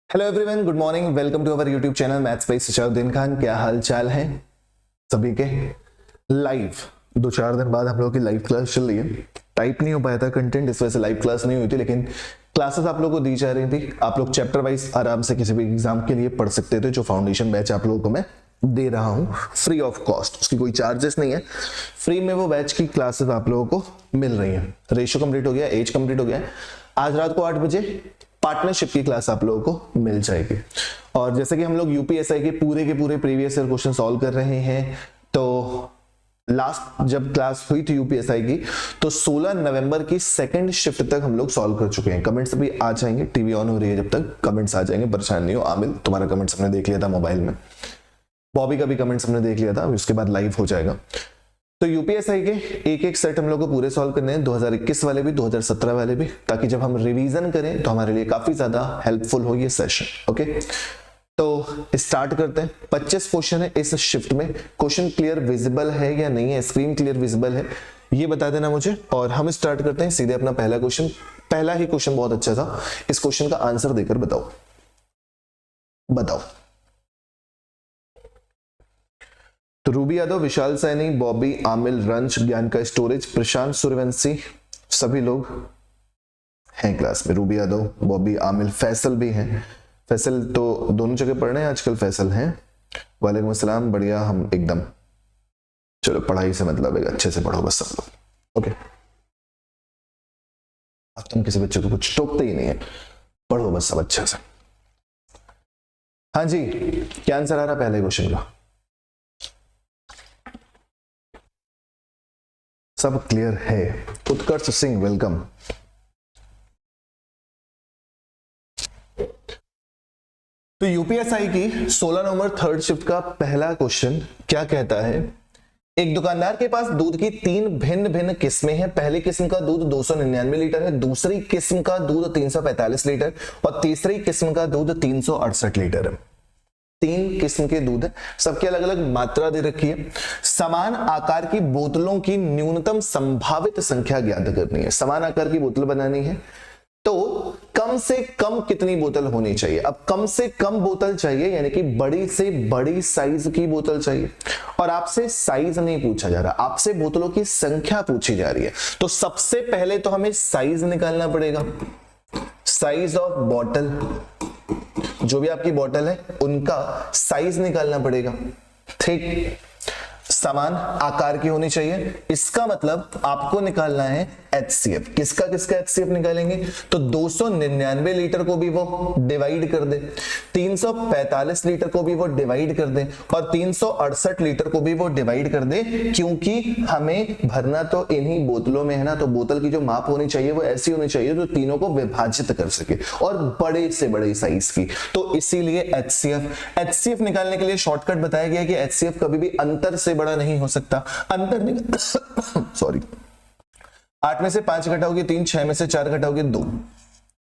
Hello everyone, good morning. Welcome to our YouTube channel maths by Sachauddin Khan. क्या हाल चाल है सभी के? लाइव 2-4 दिन बाद हम लोगों की लाइव क्लास चल रही है। टाइप नहीं हो पाया था कंटेंट, इस वजह से लाइव क्लास नहीं हुई थी, लेकिन क्लासेस आप लोगों को दी जा रही थी। आप लोग चैप्टर वाइज आराम से किसी भी एग्जाम के लिए पढ़ सकते थे। जो फाउंडेशन बैच आप लोगों को मैं दे रहा हूं फ्री ऑफ कॉस्ट, उसकी कोई चार्जेस नहीं है, फ्री में वो बैच की क्लासेस आप लोगों को मिल रही है। रेशियो कंप्लीट हो गया, एज कंप्लीट हो गया। आज रात को 8 बजे पार्टनरशिप की क्लास आप लोगों को मिल जाएगी। और जैसे कि हम लोग यूपीएसआई के पूरे प्रीवियस ईयर क्वेश्चन सॉल्व कर रहे हैं, तो लास्ट जब क्लास हुई थी यूपीएसआई की, तो 16 नवंबर की सेकंड शिफ्ट तक हम लोग सॉल्व कर चुके हैं। कमेंट्स भी आ जाएंगे, टीवी ऑन हो रही है जब तक, कमेंट्स आ जाएंगे, परेशान नहीं हो। आमिल, तुम्हारा कमेंट्स हमने देख लिया था मोबाइल में, बॉबी का भी कमेंट्स हमने देख लिया था, उसके बाद लाइव हो जाएगा। तो यूपीएसआई के एक एक सेट हम लोग को पूरे सॉल्व करने हैं, 2021 वाले भी, 2017 वाले भी, ताकि जब हम रिवीजन करें तो हमारे लिए काफी ज्यादा हेल्पफुल हो ये सेशन। ओके, तो स्टार्ट करते हैं। 25 क्वेश्चन है इस शिफ्ट में। क्वेश्चन क्लियर विजिबल है या नहीं है, स्क्रीन क्लियर विजिबल है, ये बता देना मुझे। और हम स्टार्ट करते हैं सीधे अपना पहला क्वेश्चन। पहला ही क्वेश्चन बहुत अच्छा था, इस क्वेश्चन का आंसर देकर बताओ। तो रूबी यादव, विशाल सैनी, बॉबी, आमिल, रंज, ज्ञान का स्टोरेज, प्रशांत सूर्यवंशी, सभी लोग हैं क्लास में। रूबी यादव, बॉबी, आमिल, फैसल भी हैं। फैसल तो दोनों जगह पढ़ रहे हैं आजकल, फैसल हैं। वालेकुम अस्सलाम, बढ़िया, हम एकदम। चलो, पढ़ाई से मतलब है, अच्छे से पढ़ो बस सब लोग। ओके, अब तुम किसी बच्चे को कुछ टोकते ही नहीं है, पढ़ो बस सब अच्छे से। हाँ जी, क्या आंसर आ रहा पहले क्वेश्चन का? सब क्लियर है? उत्कर्ष सिंह, वेलकम। तो यूपीएसआई की 16 नवंबर थर्ड शिफ्ट का पहला क्वेश्चन क्या कहता है? एक दुकानदार के पास दूध की 3 भिन्न भिन्न किस्में हैं। पहली किस्म का दूध 299 लीटर है, दूसरी किस्म का दूध 345 लीटर और तीसरी किस्म का दूध 368 लीटर है। 3 किस्म के दूध है, सबकी अलग अलग मात्रा दे रखी है। समान आकार की बोतलों की न्यूनतम संभावित संख्या ज्ञात करनी है। समान आकार की बोतल बनानी है, तो कम से कम कितनी बोतल होनी चाहिए? अब कम से कम बोतल चाहिए, यानी कि बड़ी से बड़ी साइज की बोतल चाहिए। और आपसे साइज नहीं पूछा जा रहा, आपसे बोतलों की संख्या पूछी जा रही है। तो सबसे पहले तो हमें साइज निकालना पड़ेगा। साइज ऑफ बॉटल, जो भी आपकी बॉटल है उनका साइज निकालना पड़ेगा। ठीक, समान आकार की होनी चाहिए, इसका मतलब आपको निकालना है HCF। किसका किसका HCF निकालेंगे? तो 299 लीटर को भी वो डिवाइड कर दे, 345 लीटर को भी वो डिवाइड कर दे और 368 लीटर को भी वो डिवाइड कर दे, क्योंकि हमें भरना तो इन्हीं बोतलों में है ना। तो बोतल की जो माप होनी चाहिए वो ऐसी होनी चाहिए जो तीनों को विभाजित कर सके और बड़े से बड़े साइज की। तो इसीलिए HCF निकालने के लिए शॉर्टकट बताया गया कि HCF कभी भी अंतर से बड़ा नहीं हो सकता। अंतर सॉरी 8 में से 5 घटाओगे 3, 6 में से 4 घटाओगे 2,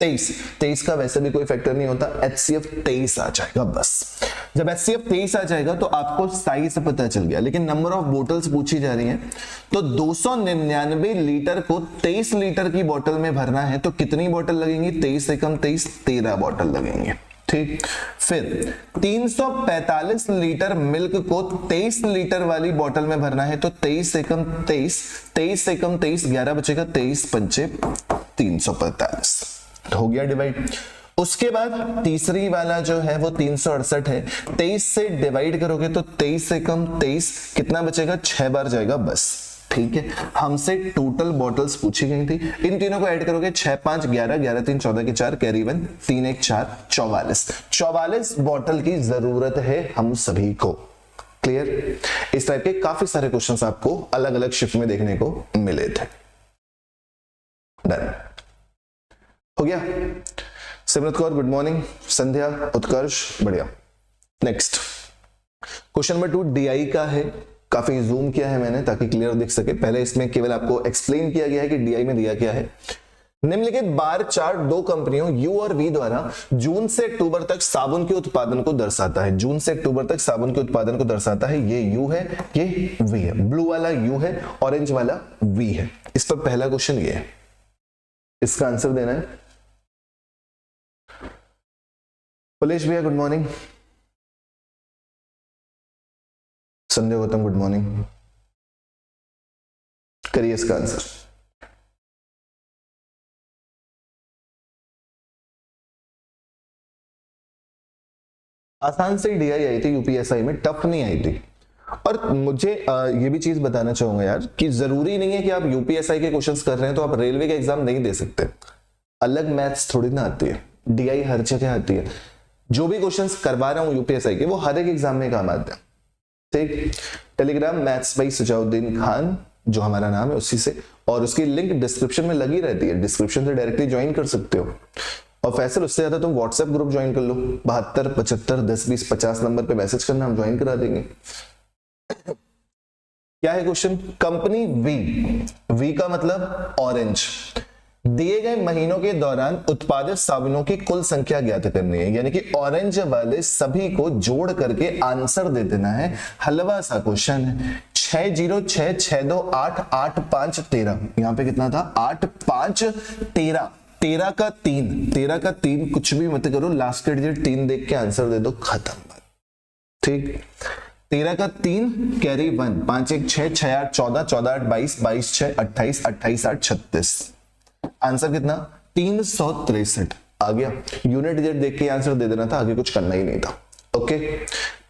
23 का वैसे भी कोई फैक्टर नहीं होता, HCF 23 आ जाएगा बस। जब HCF 23 आ जाएगा तो आपको साइज पता चल गया। लेकिन नंबर ऑफ बोटल्स पूछी जा रही हैं, तो 299 लीटर को 23 लीटर की बोतल में भरना है, तो कितनी बोतल लगेंगी? 23 से कम 23, 13 बोतल लगेंगे। ठीक, फिर 345 लीटर मिल्क को 23 लीटर वाली बोतल में भरना है, तो 23 से कम 23, 23 से कम 23, 11 बचेगा, 23 पंचे 345, हो गया डिवाइड। उसके बाद तीसरी वाला जो है वो 368 है, 23 से डिवाइड करोगे तो 23 से कम 23, कितना बचेगा? 6 बार जाएगा बस। ठीक है, हमसे टोटल बॉटल्स पूछी गई थी, इन तीनों को ऐड करोगे 6 5 11, 11 3 14 के 4, कैरी 1, 3 1 4, 44 बॉटल की जरूरत है हम सभी को। क्लियर? इस टाइप के काफी सारे क्वेश्चंस आपको अलग अलग शिफ्ट में देखने को मिले थे। डन हो गया। Simrat Kaur, good morning. संध्या, उत्कर्ष, बढ़िया। नेक्स्ट क्वेश्चन नंबर 2 DI का है। काफी जूम किया है मैंने ताकि क्लियर दिख सके। पहले इसमें केवल आपको एक्सप्लेन किया गया है कि DI में दिया क्या है। निम्नलिखित बार चार्ट 2 कंपनियों U और V द्वारा जून से अक्टूबर तक साबुन के उत्पादन को दर्शाता है। जून से अक्टूबर तक साबुन के उत्पादन को दर्शाता है। ये U है, ये V है। ब्लू वाला U है, ऑरेंज वाला V है। इस पर पहला क्वेश्चन ये है, इसका आंसर देना है। पुलेश भैया good morning, Sanjay Gautam good morning, करिए इसका आंसर। आसान से डीआई आई थी यूपीएसआई में, टफ नहीं आई थी। और मुझे ये भी चीज बताना चाहूंगा यार कि जरूरी नहीं है कि आप यूपीएसआई के क्वेश्चंस कर रहे हैं तो आप रेलवे का एग्जाम नहीं दे सकते। अलग मैथ्स थोड़ी ना आती है, डीआई हर जगह आती है। जो भी क्वेश्चंस करवा रहा हूं यूपीएसआई के वो हर एक एग्जाम में काम आते हैं। ठीक, Telegram maths by Sajauddin Khan जो हमारा नाम है उसी से, और उसकी लिंक डिस्क्रिप्शन में लगी रहती है, डिस्क्रिप्शन से डायरेक्टली ज्वाइन कर सकते हो। और फैसल उससे ज्यादा तुम व्हाट्सएप ग्रुप ज्वाइन कर लो, 72 75 10 20 50 नंबर पे मैसेज करना, हम ज्वाइन करा देंगे। क्या है क्वेश्चन? कंपनी वी का मतलब ऑरेंज, दिए गए महीनों के दौरान उत्पादित साबुनों की कुल संख्या ज्ञात करनी है, यानी कि ऑरेंज वाले सभी को जोड़ करके आंसर दे देना है। हलवा सा क्वेश्चन है। 606 628 85 13, यहां पे कितना था? 85 13, 13 का 3, 13 का 3, कुछ भी मत करो, लास्ट के डिजिट 3 देख के आंसर दे दो, खत्म बात। ठीक, 13 का 3 कैरी 1, 5 1 6 6 8 14 14 8 22 22 6 28 28 8 36, आंसर कितना? 363 आ गया। यूनिट डिजिट देख के आंसर दे देना था, आगे कुछ करना ही नहीं था। ओके,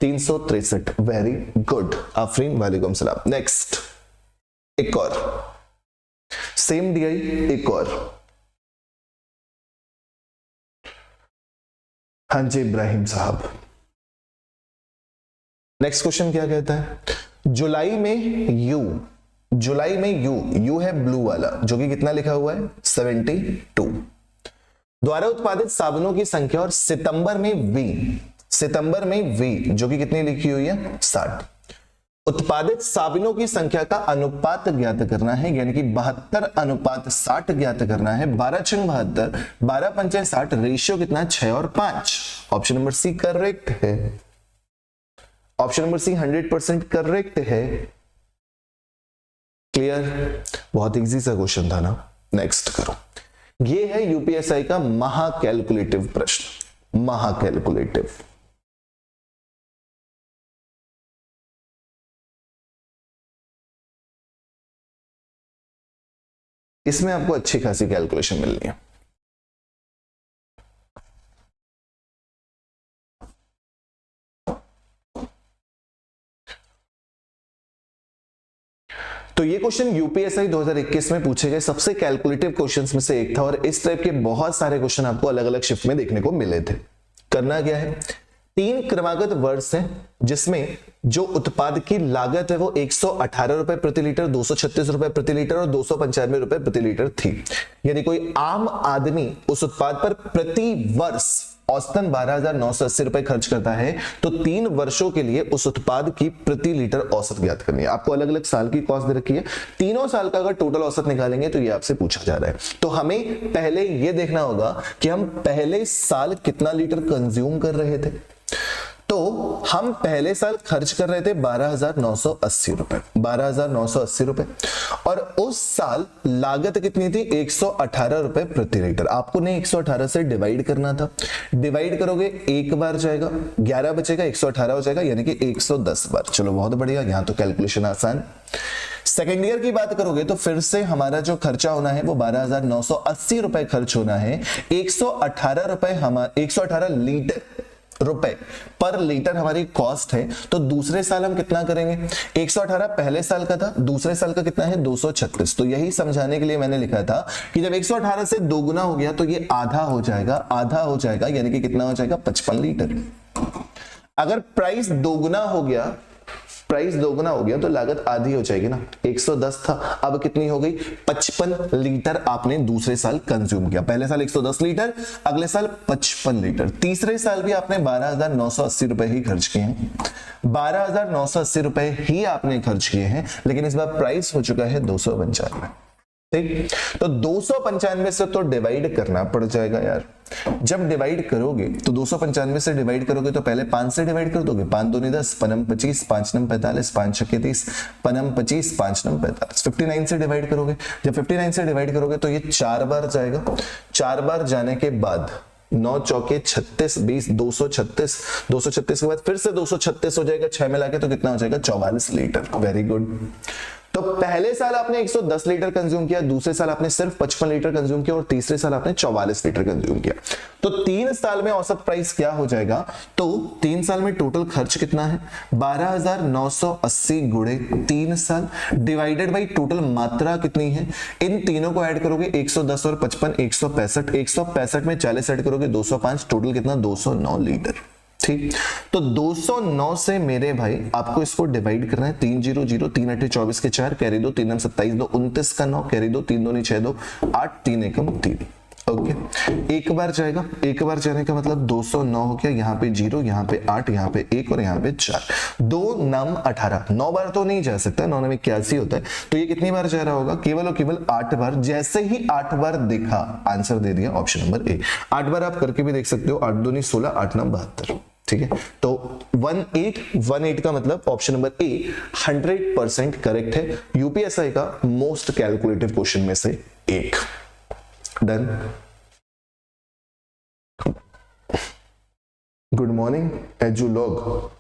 363, वेरी गुड, आफरीन, वालेकुम सलाम। नेक्स्ट, एक और सेम डीआई, एक और। हाँ जी इब्राहिम साहब, नेक्स्ट क्वेश्चन क्या कहता है? जुलाई में यू है ब्लू वाला, जो कि कितना लिखा हुआ है? 72 द्वारा उत्पादित साबुनों की संख्या, और सितंबर में वी जो कि कितनी लिखी हुई है? 60। उत्पादित साबुनों की संख्या का अनुपात ज्ञात करना है, यानी कि 72:60 ज्ञात करना है। 12 × 72, 12 × 60, रेशियो कितना? 6 और 5। ऑप्शन नंबर सी करेक्ट है। ऑप्शन नंबर सी 100% करेक्ट है। क्लियर? बहुत इजी सा क्वेश्चन था ना। नेक्स्ट करो, ये है यूपीएसआई का महाकैलकुलेटिव प्रश्न, महाकैलकुलेटिव। इसमें आपको अच्छी खासी कैलकुलेशन मिलनी है। तो ये क्वेश्चन यूपीएसआई 2021 में पूछे गए सबसे कैलकुलेटिव क्वेश्चंस में से एक था, और इस टाइप के बहुत सारे क्वेश्चन आपको अलग अलग शिफ्ट में देखने को मिले थे। करना क्या है? 3 क्रमागत वर्ष है जिसमें जो उत्पाद की लागत है वो 118 रुपए प्रति लीटर, 236 रुपए प्रति लीटर और 295 रुपए प्रति लीटर थी। यदि कोई आम आदमी उस उत्पाद पर प्रति वर्ष औसतन 12,980 रुपए खर्च करता है, तो 3 वर्षों के लिए उस उत्पाद की प्रति लीटर औसत ज्ञात करनी है। आपको अलग अलग साल की कॉस्ट दे रखी है, तीनों साल का अगर टोटल औसत निकालेंगे तो ये आपसे पूछा जा रहा है। तो हमें पहले ये देखना होगा कि हम पहले साल कितना लीटर कंज्यूम कर रहे थे। तो हम पहले साल खर्च कर रहे थे 12,980 रुपए, 12,980 रुपए, और उस साल लागत कितनी थी? 118 रुपए प्रति लीटर। आपको नहीं 118 से डिवाइड करना था, डिवाइड करोगे एक बार जाएगा, 11 बचेगा, 118 हो जाएगा, यानी कि 110 बार। चलो बहुत बढ़िया, यहां तो कैलकुलेशन आसान। सेकेंड ईयर की बात करोगे तो फिर से हमारा जो खर्चा होना है वो 12,980 रुपए खर्च होना है। 118 रुपए, 118 लीटर रुपए पर लीटर हमारी कॉस्ट है। तो दूसरे साल हम कितना करेंगे? 118 पहले साल का था, दूसरे साल का कितना है? 236। तो यही समझाने के लिए मैंने लिखा था कि जब 118 से दोगुना हो गया तो ये आधा हो जाएगा, आधा हो जाएगा, यानी कि कितना हो जाएगा? 55 लीटर। अगर प्राइस दोगुना हो गया, प्राइस दोगुना हो गया तो लागत आधी हो जाएगी ना। 110 था, अब कितनी हो गई? 55 लीटर आपने दूसरे साल कंज्यूम किया। पहले साल 110 लीटर, अगले साल 55 लीटर, तीसरे साल भी आपने 12,980 रुपए ही खर्च किए हैं। 12,980 रुपए ही आपने खर्च किए हैं, लेकिन इस बार प्राइस हो चुका है 295। ठीक, तो 295 से तो डिवाइड करना पड़ जाएगा यार। जब डिवाइड करोगे तो 295 से डिवाइड करोगे तो पहले 5 से डिवाइड कर दोगे। 5 दूनी 10, 5 25, 5 9 45, 5 छक्के 30, 5 25, 5 9 45। 59 से डिवाइड करोगे, जब 59 से डिवाइड करोगे तो ये 4 बार जाएगा। 4 बार जाने के बाद 9 चौके 36, 20, 236, 236 के बाद फिर से 236 हो जाएगा 6 मिला के, तो कितना हो जाएगा 44 लीटर। Very good. तो पहले साल आपने 110 लीटर कंज्यूम किया, दूसरे साल आपने सिर्फ 55 लीटर कंज्यूम किया और तीसरे साल आपने 44 लीटर कंज्यूम किया। तो 3 साल में औसत प्राइस क्या हो जाएगा? तो 3 साल में टोटल खर्च कितना है? 12,980 गुणे 3 साल डिवाइडेड बाई टोटल मात्रा कितनी है? इन तीनों को ऐड करोगे 110 और 55 165, 165 में 40 ऐड करोगे 205, टोटल कितना? 209 लीटर। ठीक, तो 209 से मेरे भाई आपको इसको डिवाइड करना है। 3 0 0, 3 8 24 के 4, कैरी 2, 3 27, 2 29 का 9, कैरी 2, 3 2 6 2 8, 3 1 3। ओके, एक बार जाएगा, एक बार जाने का मतलब 209 हो गया। यहाँ पे 0, यहाँ पे 8, यहाँ पे 1 और यहाँ पे 4, 2 9 18, 9 बार तो नहीं जा सकता, 9 9 81 होता है। तो ये कितनी बार जा रहा होगा? केवल और केवल 8 बार। जैसे ही 8 बार देखा, आंसर दे दिया ऑप्शन नंबर ए। 8 बार आप करके भी देख सकते हो, 8 2 16, 8 9 72। ठीक है, तो 1818 का मतलब ऑप्शन नंबर ए 100% करेक्ट है। यूपीएसआई का मोस्ट कैलकुलेटिव क्वेश्चन में से एक। डन। Good morning एजुलॉग।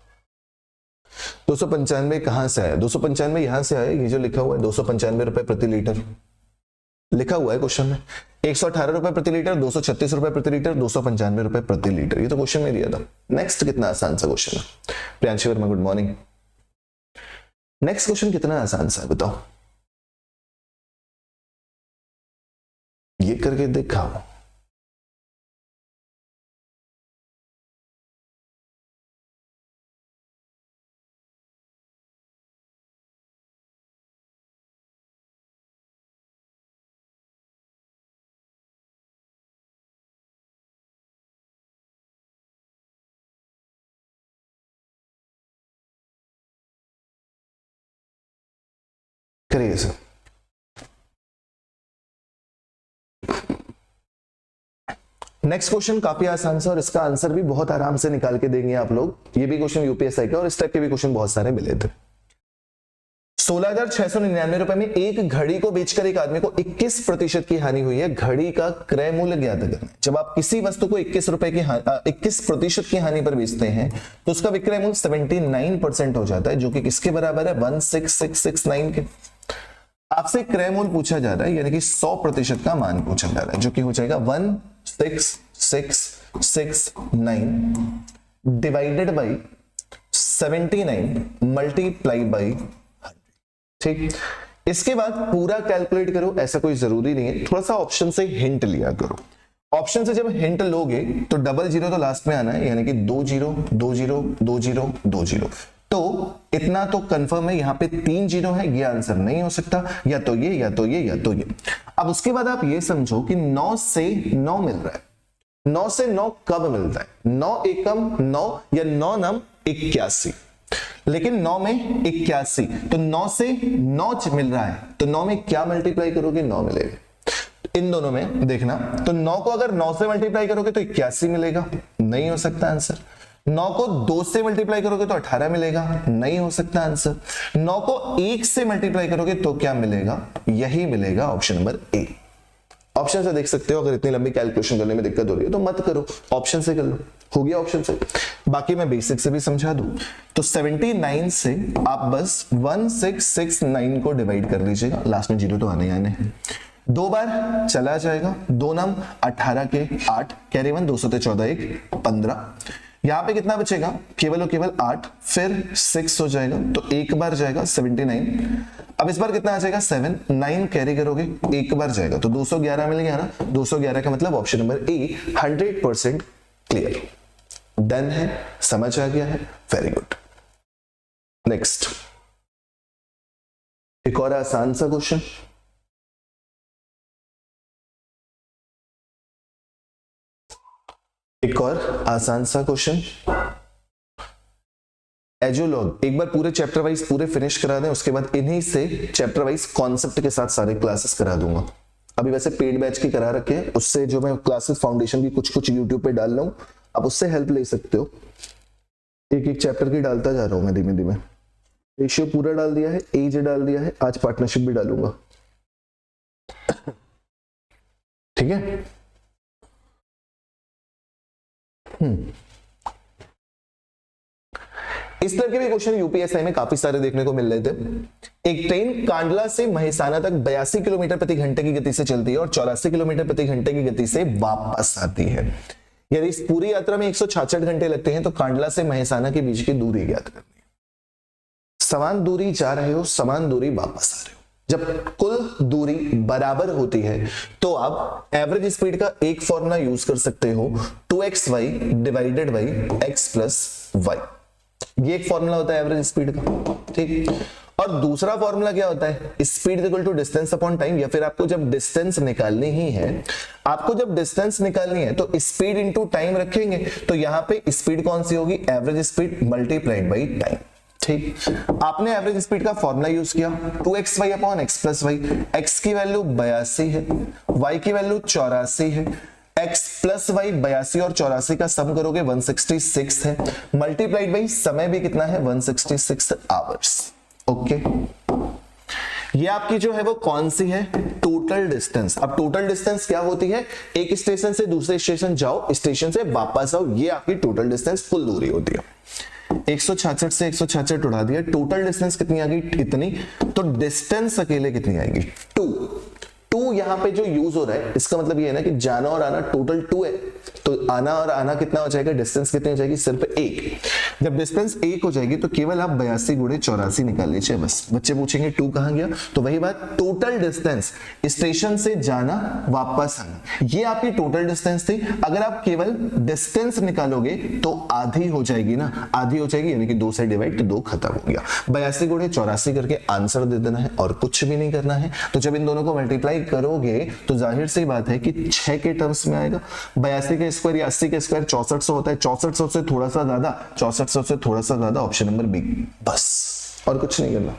295 कहां से आया? 295 यहां से आया, ये जो लिखा हुआ है 295 रुपए प्रति लीटर लिखा हुआ है क्वेश्चन में। 118 रुपए प्रति लीटर, 236 रुपए प्रति लीटर, 295 रुपए प्रति लीटर, ये तो क्वेश्चन में दिया था। नेक्स्ट कितना आसान सा क्वेश्चन है? Priyanshu Verma good morning. Next question कितना आसान सा है बताओ, ये करके दिखाओ। करिए सर। नेक्स्ट क्वेश्चन काफी आसान सा और इसका आंसर भी बहुत आराम से निकाल के देंगे आप लोग। ये भी क्वेश्चन यूपीएसआई का और इस टाइप के भी क्वेश्चन बहुत सारे मिले थे। 16,699 रुपए में एक घड़ी को बेचकर एक आदमी को 21% की हानि हुई है। घड़ी का क्रय मूल्य ज्ञात करना। जब आप किसी वस्तु को 21% की हानि पर बेचते हैं तो उसका विक्रय मूल्य 79% हो जाता है, जो कि किसके बराबर है? 16669 के। आपसे क्रय मूल्य पूछा जा रहा है, यानी कि 100% का मान पूछा जा रहा है, जो कि हो जाएगा 16669 डिवाइडेड बाई 79 मल्टीप्लाई बाई 100। ठीक, इसके बाद पूरा कैलकुलेट करो, ऐसा कोई जरूरी नहीं है, थोड़ा सा ऑप्शन से हिंट लिया करो। ऑप्शन से जब हिंट लोगे तो डबल जीरो तो लास्ट में आना है, यानी कि 2 0 2 0 2 0 2 0। तो इतना तो कंफर्म है, यहाँ पे 3 जीरो है, ये आंसर नहीं हो सकता, या तो ये या तो ये या तो ये। अब उसके बाद आप ये समझो कि 9 से 9 मिल रहा है। 9 से 9 कब मिलता है? 9 एकम 9 या 9 नम 81, लेकिन 9 में 81, तो 9 से 9 मिल रहा है, तो 9 में क्या मल्टीप्लाई करोगे? 9 मिलेगा। इन दोनों में देखना, तो 9 को अगर 9 से मल्टीप्लाई करोगे तो 81 मिलेगा, नहीं हो सकता आंसर। 9 को 2 से मल्टीप्लाई करोगे तो 18 मिलेगा, नहीं हो सकता आंसर। 9 को 1 से मल्टीप्लाई करोगे तो क्या मिलेगा? यही मिलेगा, ऑप्शन नंबर ए। ऑप्शन से देख सकते हो, अगर इतनी लंबी कैलकुलेशन करने में दिक्कत हो रही है तो मत करो, ऑप्शन से कर लो, हो गया ऑप्शन से। बाकी मैं बेसिक से भी समझा दूं। तो 79 से आप बस 1669 को डिवाइड कर लीजिएगा, लास्ट में जीरो तो आने आने हैं। 2 बार चला जाएगा, 2 नम 18 के 8, कैरी 1, 200 ते 14 1 15। यहां पे कितना बचेगा? केवल और केवल 8, फिर 6 हो जाएगा, तो एक बार जाएगा 79। अब इस बार कितना आ जाएगा? 7, 9 कैरी करोगे, एक बार जाएगा, तो 211 मिल गया ना। 211 का मतलब option number A 100% clear. Done है, समझ आ गया है, वेरी गुड। नेक्स्ट एक और आसान सा क्वेश्चन। एक और आसान सा क्वेश्चन। एजुलॉग एक बार पूरे चैप्टर वाइज पूरे फिनिश करा दें, उसके बाद इन्हीं से चैप्टर वाइज कॉन्सेप्ट के साथ सारे क्लासेस करा दूंगा। अभी वैसे पेड बैच की करा रखे हैं, उससे जो मैं क्लासेस फाउंडेशन की कुछ यूट्यूब पे डाल रहा हूं, आप उससे हेल्प ले सकते हो। एक एक चैप्टर की डालता जा रहा हूं मैं धीमे धीमे। रेशियो पूरा डाल दिया है, एज डाल दिया है, आज पार्टनरशिप भी डालूंगा। ठीक है, इस तरह के भी क्वेश्चन यूपीएसआई में काफी सारे देखने को मिल रहे थे। एक ट्रेन कांडला से महिसाना तक 82 किलोमीटर प्रति घंटे की गति से चलती है और 84 किलोमीटर प्रति घंटे की गति से वापस आती है। यदि इस पूरी यात्रा में 166 घंटे लगते हैं तो कांडला से महिसाना के बीच की दूरी ज्ञात करनी है। समान दूरी जा रहे हो, समान दूरी वापस आ रहे हो। जब कुल दूरी बराबर होती है तो आप एवरेज स्पीड का एक फॉर्मूला यूज कर सकते हो, 2xy divided by x plus y. ये एक फॉर्मूला होता है एवरेज स्पीड का, ठीक। और दूसरा फॉर्मूला क्या होता है, speed equal to distance upon time. या फिर आपको जब डिस्टेंस निकालनी ही है, आपको जब डिस्टेंस निकालनी है तो स्पीड इंटू टाइम रखेंगे, तो यहां पे स्पीड कौन सी होगी, average speed multiplied by time, ठीक। आपने एवरेज स्पीड का फॉर्मूला यूज किया 2xy upon x plus y. x की वैल्यू 82 है, y की वैल्यू 84 है, x प्लस वाई 82 और 84 का सम करोगे 166 है, मल्टीप्लाइड बाई समय भी कितना है 166 आवर्स। ओके, ये आपकी जो है वो कौन सी है, टोटल डिस्टेंस। अब टोटल डिस्टेंस क्या होती है, एक स्टेशन से दूसरे स्टेशन जाओ, स्टेशन से वापस आओ, ये आपकी टोटल डिस्टेंस कुल दूरी होती है। 166 से 166 उड़ा दिया, टोटल डिस्टेंस कितनी आ गई, इतनी। तो डिस्टेंस अकेले कितनी आएगी, 2 यहां पे जो यूज हो रहा है इसका मतलब ये है ना कि जाना और आना टोटल 2 है, तो आना और आना कितना हो जाएगा, डिस्टेंस कितनी हो जाएगी, सिर्फ 1। जब डिस्टेंस 1 हो जाएगी तो केवल आप 82 गुणे 84 निकाल लीजिए बस। बच्चे पूछेंगे 2 कहां गया, तो वही बात, टोटल डिस्टेंस स्टेशन से जाना वापस आना, ये आपकी टोटल डिस्टेंस थी। अगर आप केवल डिस्टेंस निकालोगे तो आधी हो जाएगी ना, आधी हो जाएगी यानी कि 2 से डिवाइड, तो 2 खत्म हो गया। 82 गुणे 84 करके आंसर दे देना है और कुछ भी नहीं करना है। तो जब इन दोनों को मल्टीप्लाई करोगे तो जाहिर सी बात है कि 6 के टर्म्स में आएगा। 82 के स्क्वायर या 80 के स्क्वायर 6400 होता है, 6400 से थोड़ा सा ज्यादा, 6400 से थोड़ा सा ज्यादा, ऑप्शन नंबर बी, बस और कुछ नहीं करना।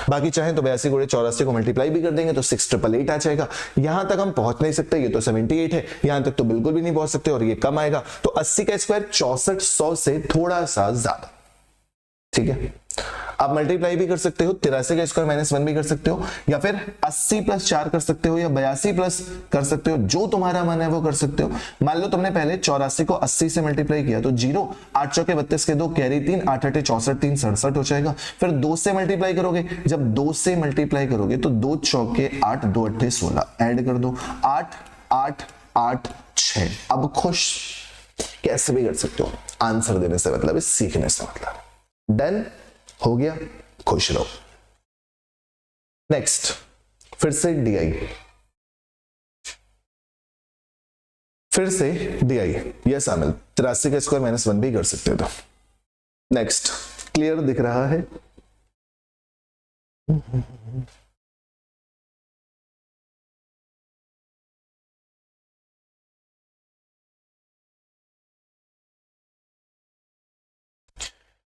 बाकी चाहे तो 82 गुणे 84 को मल्टीप्लाई भी कर देंगे तो 6888 आ जाएगा। यहां तक हम पहुंच नहीं सकते, ये तो 78 है, यहां तक तो बिल्कुल भी नहीं पहुंच सकते और ये कम आएगा। तो 80 का स्क्वायर 6400 से थोड़ा सा ज्यादा, ठीक है। आप मल्टीप्लाई भी कर सकते हो, 83 का स्क्वायर -1 भी कर सकते हो, या फिर 80 प्लस 4 कर सकते हो, या 82 प्लस कर सकते हो, जो तुम्हारा मन है वो कर सकते हो। मान लो तुमने पहले 84 को 80 से मल्टीप्लाई किया तो 0, 8 चौके 32 के 2 कैरी 3, 8 8 64, 3 67 हो जाएगा। फिर 2 से मल्टीप्लाई करोगे, जब 2 से मल्टीप्लाई करोगे तो 2 चौके 8, 2 8 16, ऐड कर दो, 8 8 8 6। अब खुश, कैसे भी कर सकते हो, आंसर देने से मतलब है, सीखने से मतलब। डन हो गया, खुश रहो। नेक्स्ट, फिर से डीआई, फिर से डीआई, यस आमिल, 83 का स्क्वायर -1 भी कर सकते हो। तो नेक्स्ट, क्लियर दिख रहा है?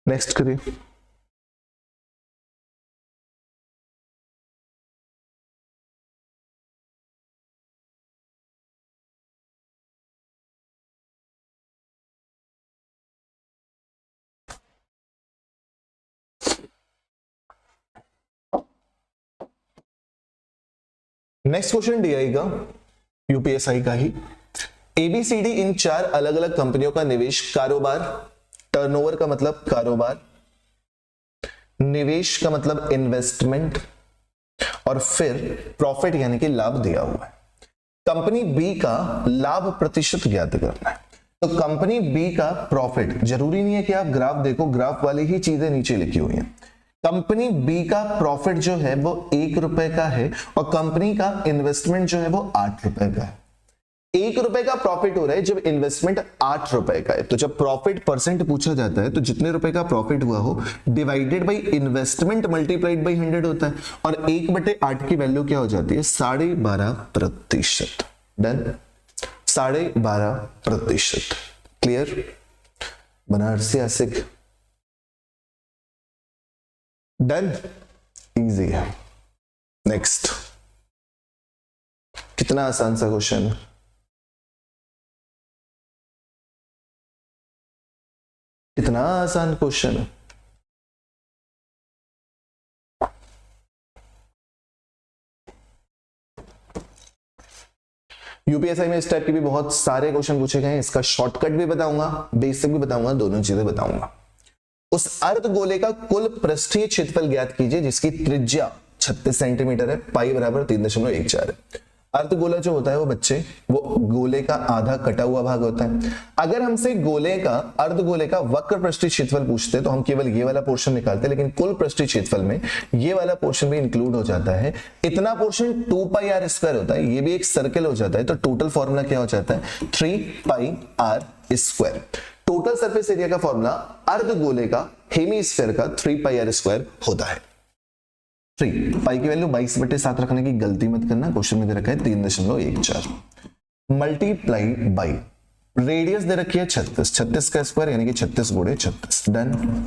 नेक्स्ट करिए। नेक्स्ट क्वेश्चन डीआई का, यूपीएसआई का ही। एबीसीडी इन 4 अलग अलग कंपनियों का निवेश कारोबार, टर्नओवर का मतलब कारोबार, निवेश का मतलब इन्वेस्टमेंट, और फिर प्रॉफिट यानी कि लाभ दिया हुआ है। कंपनी बी का लाभ प्रतिशत ज्ञात करना है। तो कंपनी बी का प्रॉफिट, जरूरी नहीं है कि आप ग्राफ देखो, ग्राफ वाली ही चीजें नीचे लिखी हुई हैं। कंपनी बी का प्रॉफिट जो है वो 1 रुपए का है और कंपनी का इन्वेस्टमेंट जो है वो 8 रुपए का है। 1 रुपए का प्रॉफिट हो रहा है जब इन्वेस्टमेंट 8 रुपए का है। तो जब प्रॉफिट परसेंट पूछा जाता है तो जितने रुपए का प्रॉफिट हुआ हो divided by investment multiplied by 100 होता है, और 1/8 की वैल्यू क्या हो जाती है, 12.5%। डन, 12.5%। क्लियर, बनारसी आशिक, डन, इजी है। नेक्स्ट, कितना आसान सा क्वेश्चन, कितना आसान क्वेश्चन है। यूपीएसआई में इस टाइप के भी बहुत सारे क्वेश्चन पूछे गए हैं, इसका शॉर्टकट भी बताऊंगा, बेसिक भी बताऊंगा, दोनों चीजें बताऊंगा। उस अर्धगोले का कुल पृष्ठीय क्षेत्रफल ज्ञात कीजिए जिसकी त्रिज्या 36 सेंटीमीटर है, पाई बराबर 3.14 है। अर्धगोला जो होता है वो बच्चे, वो गोले का आधा कटा हुआ भाग होता है। अगर हमसे गोले का, अर्धगोले का वक्र पृष्ठीय क्षेत्रफल पूछते तो हम केवल ये वाला पोर्शन निकालते, लेकिन कुल पृष्ठीय क्षेत्रफल में ये वाला पोर्शन भी इंक्लूड हो जाता है। इतना पोर्शन 2 पाई आर स्क्वायर होता है, ये भी एक सर्कल हो जाता है, तो टोटल फॉर्मूला क्या हो जाता है 3 pi r square. Total surface area का फॉर्मूला अर्धगोले का, हेमीस्फीयर का 3 पाई आर स्क्वायर होता है। 3 पाई की वैल्यू 22/7 रखने की गलती मत करना, क्वेश्चन में दे रखा है 3.14 मल्टीप्लाई बाई रेडियस दे रखी है 36, 36 का स्क्वायर यानी कि 36 गुणे 36। डन।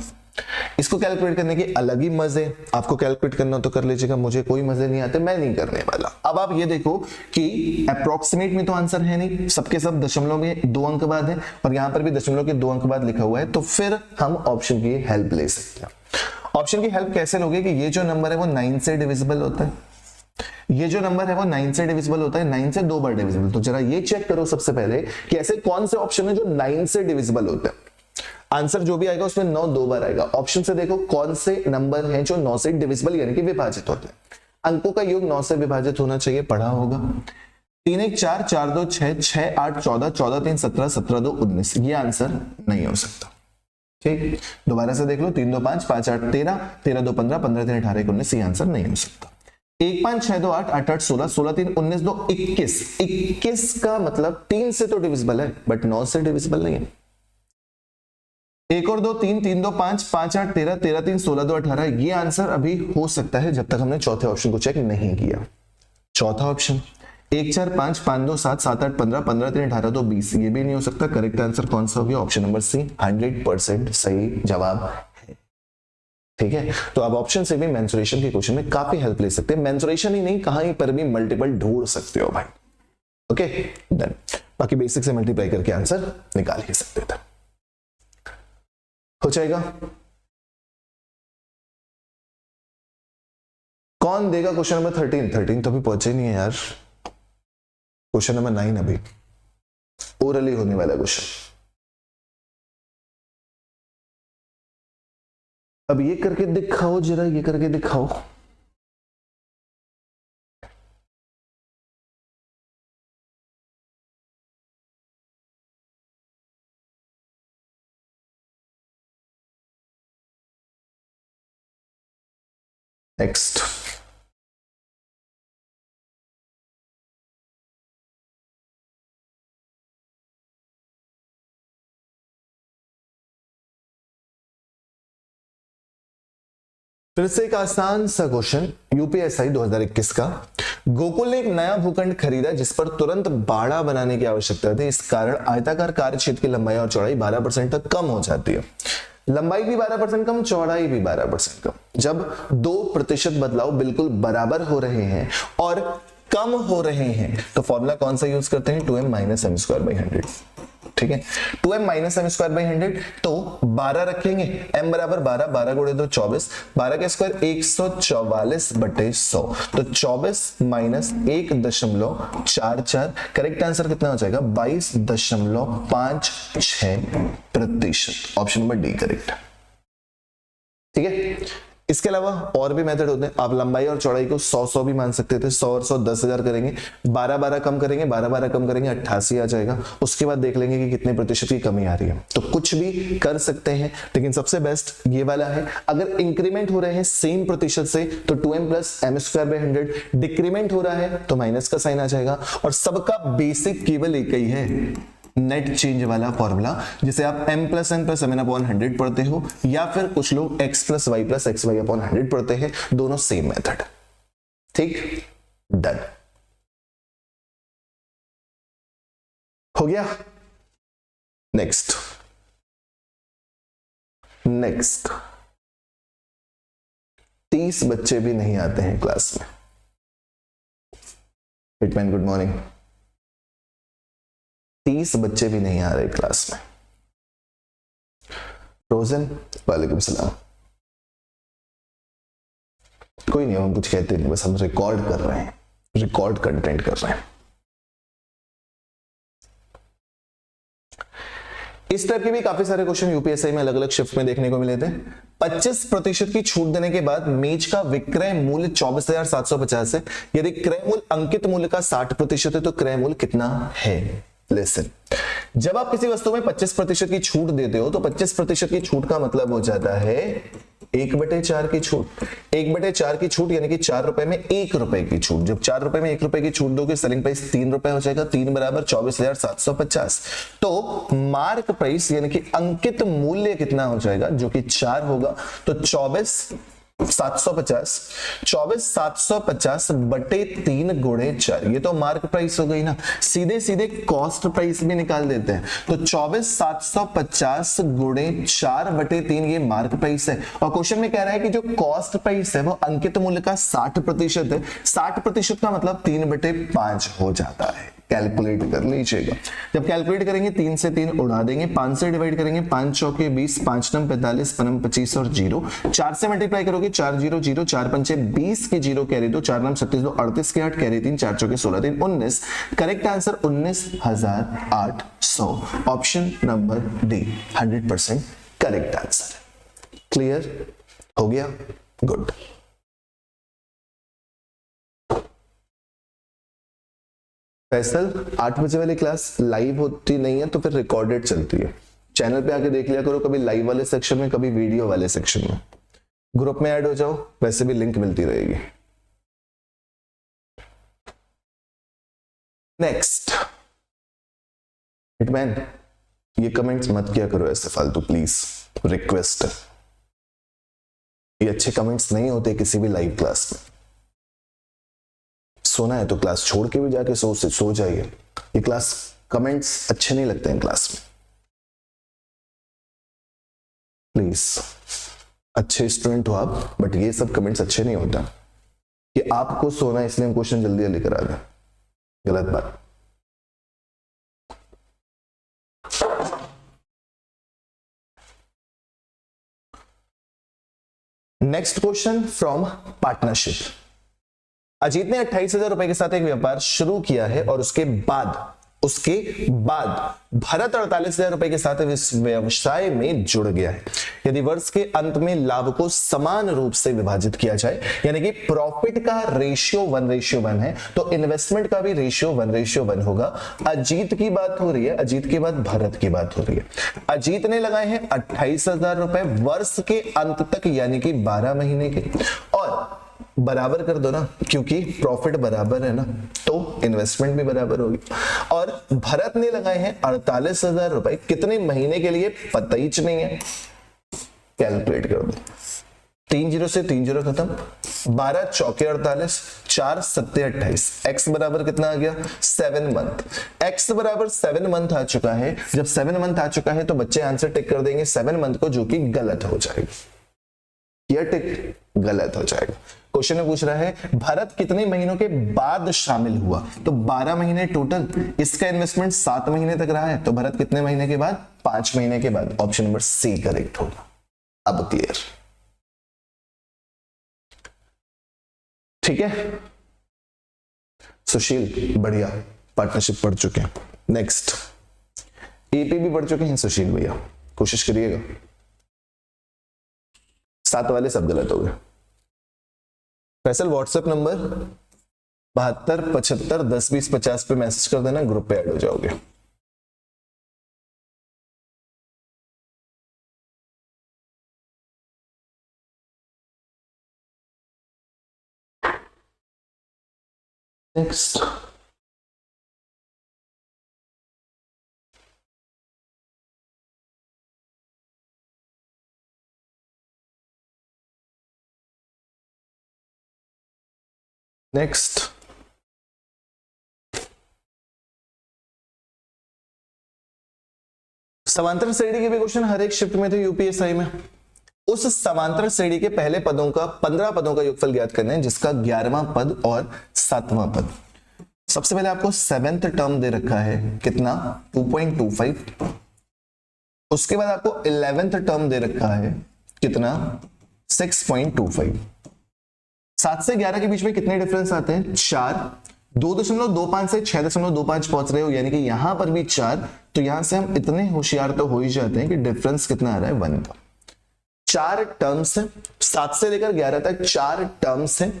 इसको कैलकुलेट करने के अलग ही मजे, आपको कैलकुलेट करना तो कर लीजिएगा, मुझे कोई मजे नहीं आते, मैं नहीं करने वाला। अब आप ये देखो कि अप्रोक्सीमेट में तो आंसर है नहीं, सबके सब दशमलव में 2 अंक बाद है और यहां पर भी दशमलव के 2 अंक बाद लिखा हुआ है, तो फिर हम ऑप्शन की हेल्प ले सकते हैं। ऑप्शन की हेल्प कैसे लोगे कि ये जो नंबर है वो 9 से डिविजिबल होता है, ये जो नंबर है वो 9 से डिविजिबल होता है, 9 से 2 बार डिविजिबल। तो जरा ये चेक करो सबसे पहले कि ऐसे कौन से ऑप्शन है जो 9 से डिविजिबल होते हैं। आंसर जो भी आएगा उसमें 9 2 बार आएगा। ऑप्शन से देखो कौन से नंबर हैं जो 9 से डिविजिबल यानी कि विभाजित होते हैं। अंकों का योग 9 से विभाजित होना चाहिए, पढ़ा होगा। 3 1 4 4 2 6 6 8 14 14 3 17 17 2 19, ये आंसर नहीं हो सकता। ठीक, दोबारा से देख लो, 3 2 5 5 8 13 13 2 15 15 3 18 19, ये आंसर नहीं हो सकता। 1 5 6 2 8 8 8 16 16 3 19 2 21, 21 का मतलब 3 से तो डिविजिबल है बट 9 से डिविजिबल नहीं है। 1 और 2 3 3 2 5 5 8 13 13 3 16 2 18, ये आंसर अभी हो सकता है जब तक हमने चौथे ऑप्शन को चेक नहीं किया। चौथा ऑप्शन 1 4 5 5 2 7 7 8 15 15 3 18 2 20, ये भी नहीं हो सकता। करेक्ट आंसर कौन सा हो गया? ऑप्शन नंबर सी 100% सही जवाब है। ठीक है, तो आप ऑप्शन से भी मेंसुरेशन के क्वेश्चन में काफी हेल्प ले सकते हैं। मेंसुरेशन ही नहीं, कहीं पर भी मल्टीपल ढूंढ सकते हो भाई। Okay done. बाकी बेसिक से मल्टीप्लाई करके आंसर निकाल ही सकते थे, हो जाएगा। कौन देगा क्वेश्चन नंबर 13 तो अभी पहुंचे नहीं है यार। क्वेश्चन नंबर 9 अभी ओरली होने वाला क्वेश्चन। अब ये करके दिखाओ जरा, ये करके दिखाओ। नेक्स्ट फिर से एक आसान सा क्वेश्चन, यूपीएसआई 2021 का। गोकुल ने एक नया भूखंड खरीदा जिस पर तुरंत बाड़ा बनाने की आवश्यकता थी। इस कारण आयताकार कार्यक्षेत्र की लंबाई और चौड़ाई 12% तक कम हो जाती है। लंबाई भी 12% कम, चौड़ाई भी 12% कम। जब 2% बदलाव बिल्कुल बराबर हो रहे हैं और कम हो रहे हैं तो फॉर्मूला कौन सा यूज करते हैं? 2m - m²/100। ठीक है, 2m - m²/100, तो 12 रखेंगे, m बराबर 12, 12 गुणे 2 24, 12 का स्क्वायर 144/100, तो 24 माइनस 1.44, करेक्ट आंसर कितना हो जाएगा? 22.56%। Option number D correct. ठीक है, इसके अलावा और भी मेथड होते हैं। आप लंबाई और चौड़ाई को 100 भी मान सकते थे। 100 और 100 10,000 करेंगे, 12 कम करेंगे, 12 कम करेंगे 88 आ जाएगा। उसके बाद देख लेंगे कि कितने प्रतिशत की कमी आ रही है। तो कुछ भी कर सकते हैं, लेकिन सबसे बेस्ट ये वाला है। अगर इंक्रीमेंट हो रहे हैं सेम प्रतिशत से तो 2m + m²/100, डिक्रीमेंट हो रहा है तो माइनस का साइन आ जाएगा। और सबका बेसिक केवल एक ही है, नेट चेंज वाला फॉर्मूला, जिसे आप m + n + mn/100 पढ़ते हो, या फिर कुछ लोग x + y + xy/100 पढ़ते हैं। दोनों सेम मेथड। ठीक, डन हो गया। नेक्स्ट 30 बच्चे भी नहीं आते हैं क्लास में। Hitman good morning. 30 बच्चे भी नहीं आ रहे क्लास में। रोजन वालेकुम सलाम। कोई नहीं, हम कुछ कहते नहीं, बस हम रिकॉर्ड कर रहे हैं, रिकॉर्ड कंटेंट कर रहे हैं। इस टाइप के भी काफी सारे क्वेश्चन यूपीएससी में अलग अलग शिफ्ट में देखने को मिले थे। 25% की छूट देने के बाद मेज का विक्रय मूल्य 24,750 है। यदि क्रय मूल्य अंकित मूल्य का 60% है तो क्रय मूल्य कितना है? लिसन, जब आप किसी वस्तु में 25% की छूट देते हो तो 25% की छूट का मतलब हो जाता है 1/4 की छूट। 1/4 की छूट यानी कि 4 रुपए में 1 रुपए की छूट। जब 4 रुपए में 1 रुपए की छूट दोगे सेलिंग प्राइस 3 रुपए हो जाएगा। 3 बराबर 24,750। तो मार्क प्राइस यानी कि अंकित मूल्य कितना हो जाएगा, जो कि 4 होगा। तो 24,750 बटे 3 गुणे 4, ये तो मार्क प्राइस हो गई ना। सीधे सीधे कॉस्ट प्राइस भी निकाल देते हैं। तो 24,750 गुणे 4 बटे 3 ये मार्क प्राइस है। और क्वेश्चन में कह रहा है कि जो कॉस्ट प्राइस है वो अंकित मूल्य का 60% है। 60% का मतलब 3/5 हो जाता है। कैलकुलेट कर लीजिएगा। जब कैलकुलेट करेंगे 3 से 3 उड़ा देंगे, 5 से डिवाइड करेंगे, 5 चौके 20, 5 नम 45, 5 नम 25 और 0। 4 से मल्टीप्लाई करोगे 4 0 0, 4 पंचे 20 के 0 कैरी 2, 4 नम 36 2, 38 के 8 कैरी 3, 4 चौके 16 3 19। Correct answer 19,800। Option number D 100% correct answer. Clear हो गया? गुड। फैसल 8 बजे वाली क्लास लाइव होती नहीं है तो फिर रिकॉर्डेड चलती है। चैनल पे आके देख लिया करो, कभी लाइव वाले सेक्शन में, कभी वीडियो वाले सेक्शन में। ग्रुप में ऐड हो जाओ, वैसे भी लिंक मिलती रहेगी। नेक्स्ट, हिटमैन ये कमेंट्स मत किया करो ऐसे फालतू, प्लीज, रिक्वेस्ट है। ये अच्छे कमेंट्स नहीं होते किसी भी लाइव क्लास में। सोना है तो क्लास छोड़ के भी जाके सो जाइए। ये क्लास कमेंट्स अच्छे नहीं लगते हैं क्लास में। प्लीज, अच्छे स्टूडेंट हो आप, बट ये सब कमेंट्स अच्छे नहीं होता कि आपको सोना है इसलिए हम क्वेश्चन जल्दी जल्दी करा दें। गलत बात। Next question from partnership. Ajit ने 28,000 रुपए के साथ एक व्यापार शुरू किया है और उसके बाद भरत 48,000 रुपए के साथ इस व्यवसाय में जुड़ गया है। यदि वर्ष के अंत में लाभ को समान रूप से विभाजित किया जाए, यानी कि प्रॉफिट का रेशियो 1:1 है, तो इन्वेस्टमेंट का भी रेशियो 1:1 होगा। अजीत की बात हो रही है, अजीत के बाद भरत की बात हो रही है। अजीत ने लगाए हैं 28,000 रुपए वर्ष के अंत तक, यानी कि 12 महीने के, और बराबर कर दो ना, क्योंकि प्रॉफिट बराबर है ना, तो इन्वेस्टमेंट भी बराबर होगी। और भरत ने लगाए हैं 48,000 रुपए कितने महीने के लिए पता ही नहीं है। कैलकुलेट कर दो, 3 0 से 3 0 खत्म, 12 चौके 48, 4 7 28। एक्स बराबर कितना आ गया? 7 मंथ। एक्स बराबर 7 मंथ आ चुका है। जब 7 मंथ आ चुका है तो बच्चे आंसर टिक कर देंगे 7 मंथ को, जो कि गलत हो जाएगा। यह टिक गलत हो जाएगा। क्वेश्चन में पूछ रहा है भारत कितने महीनों के बाद शामिल हुआ, तो 12 महीने टोटल। इसका इन्वेस्टमेंट 7 महीने तक रहा है, तो भारत कितने महीने के बाद? 5 महीने के बाद। ऑप्शन नंबर सी करेक्ट होगा। अब क्लियर? ठीक है सुशील, बढ़िया, पार्टनरशिप पढ़ चुके हैं। नेक्स्ट, एपी भी पढ़ चुके हैं सुशील भैया, कोशिश करिएगा। 7 वाले सब गलत हो गए। फैसल व्हाट्सएप नंबर 72 75 10 20 50 पे मैसेज कर देना, ग्रुप पे ऐड हो जाओगे। नेक्स्ट, नेक्स्ट, समांतर श्रेणी के भी क्वेश्चन हर एक शिफ्ट में थे यूपीएससी में। उस समांतर श्रेणी के पहले पदों का 15 पदों का योगफल ज्ञात करना है, जिसका 11वां पद और 7वां पद। सबसे पहले आपको 7th टर्म दे रखा है, कितना? 2.25। उसके बाद आपको 11th टर्म दे रखा है, कितना? 6.25। 7 से 11 के बीच में कितने डिफरेंस आते हैं? 4। 2.25 से 6.25 पहुंच रहे हो, यानी कि यहां पर भी 4, तो यहां से हम इतने होशियार तो हो ही जाते हैं कि डिफरेंस कितना आ रहा है 1 का। 4 टर्म्स है, 7 से लेकर 11 तक 4 टर्म्स है।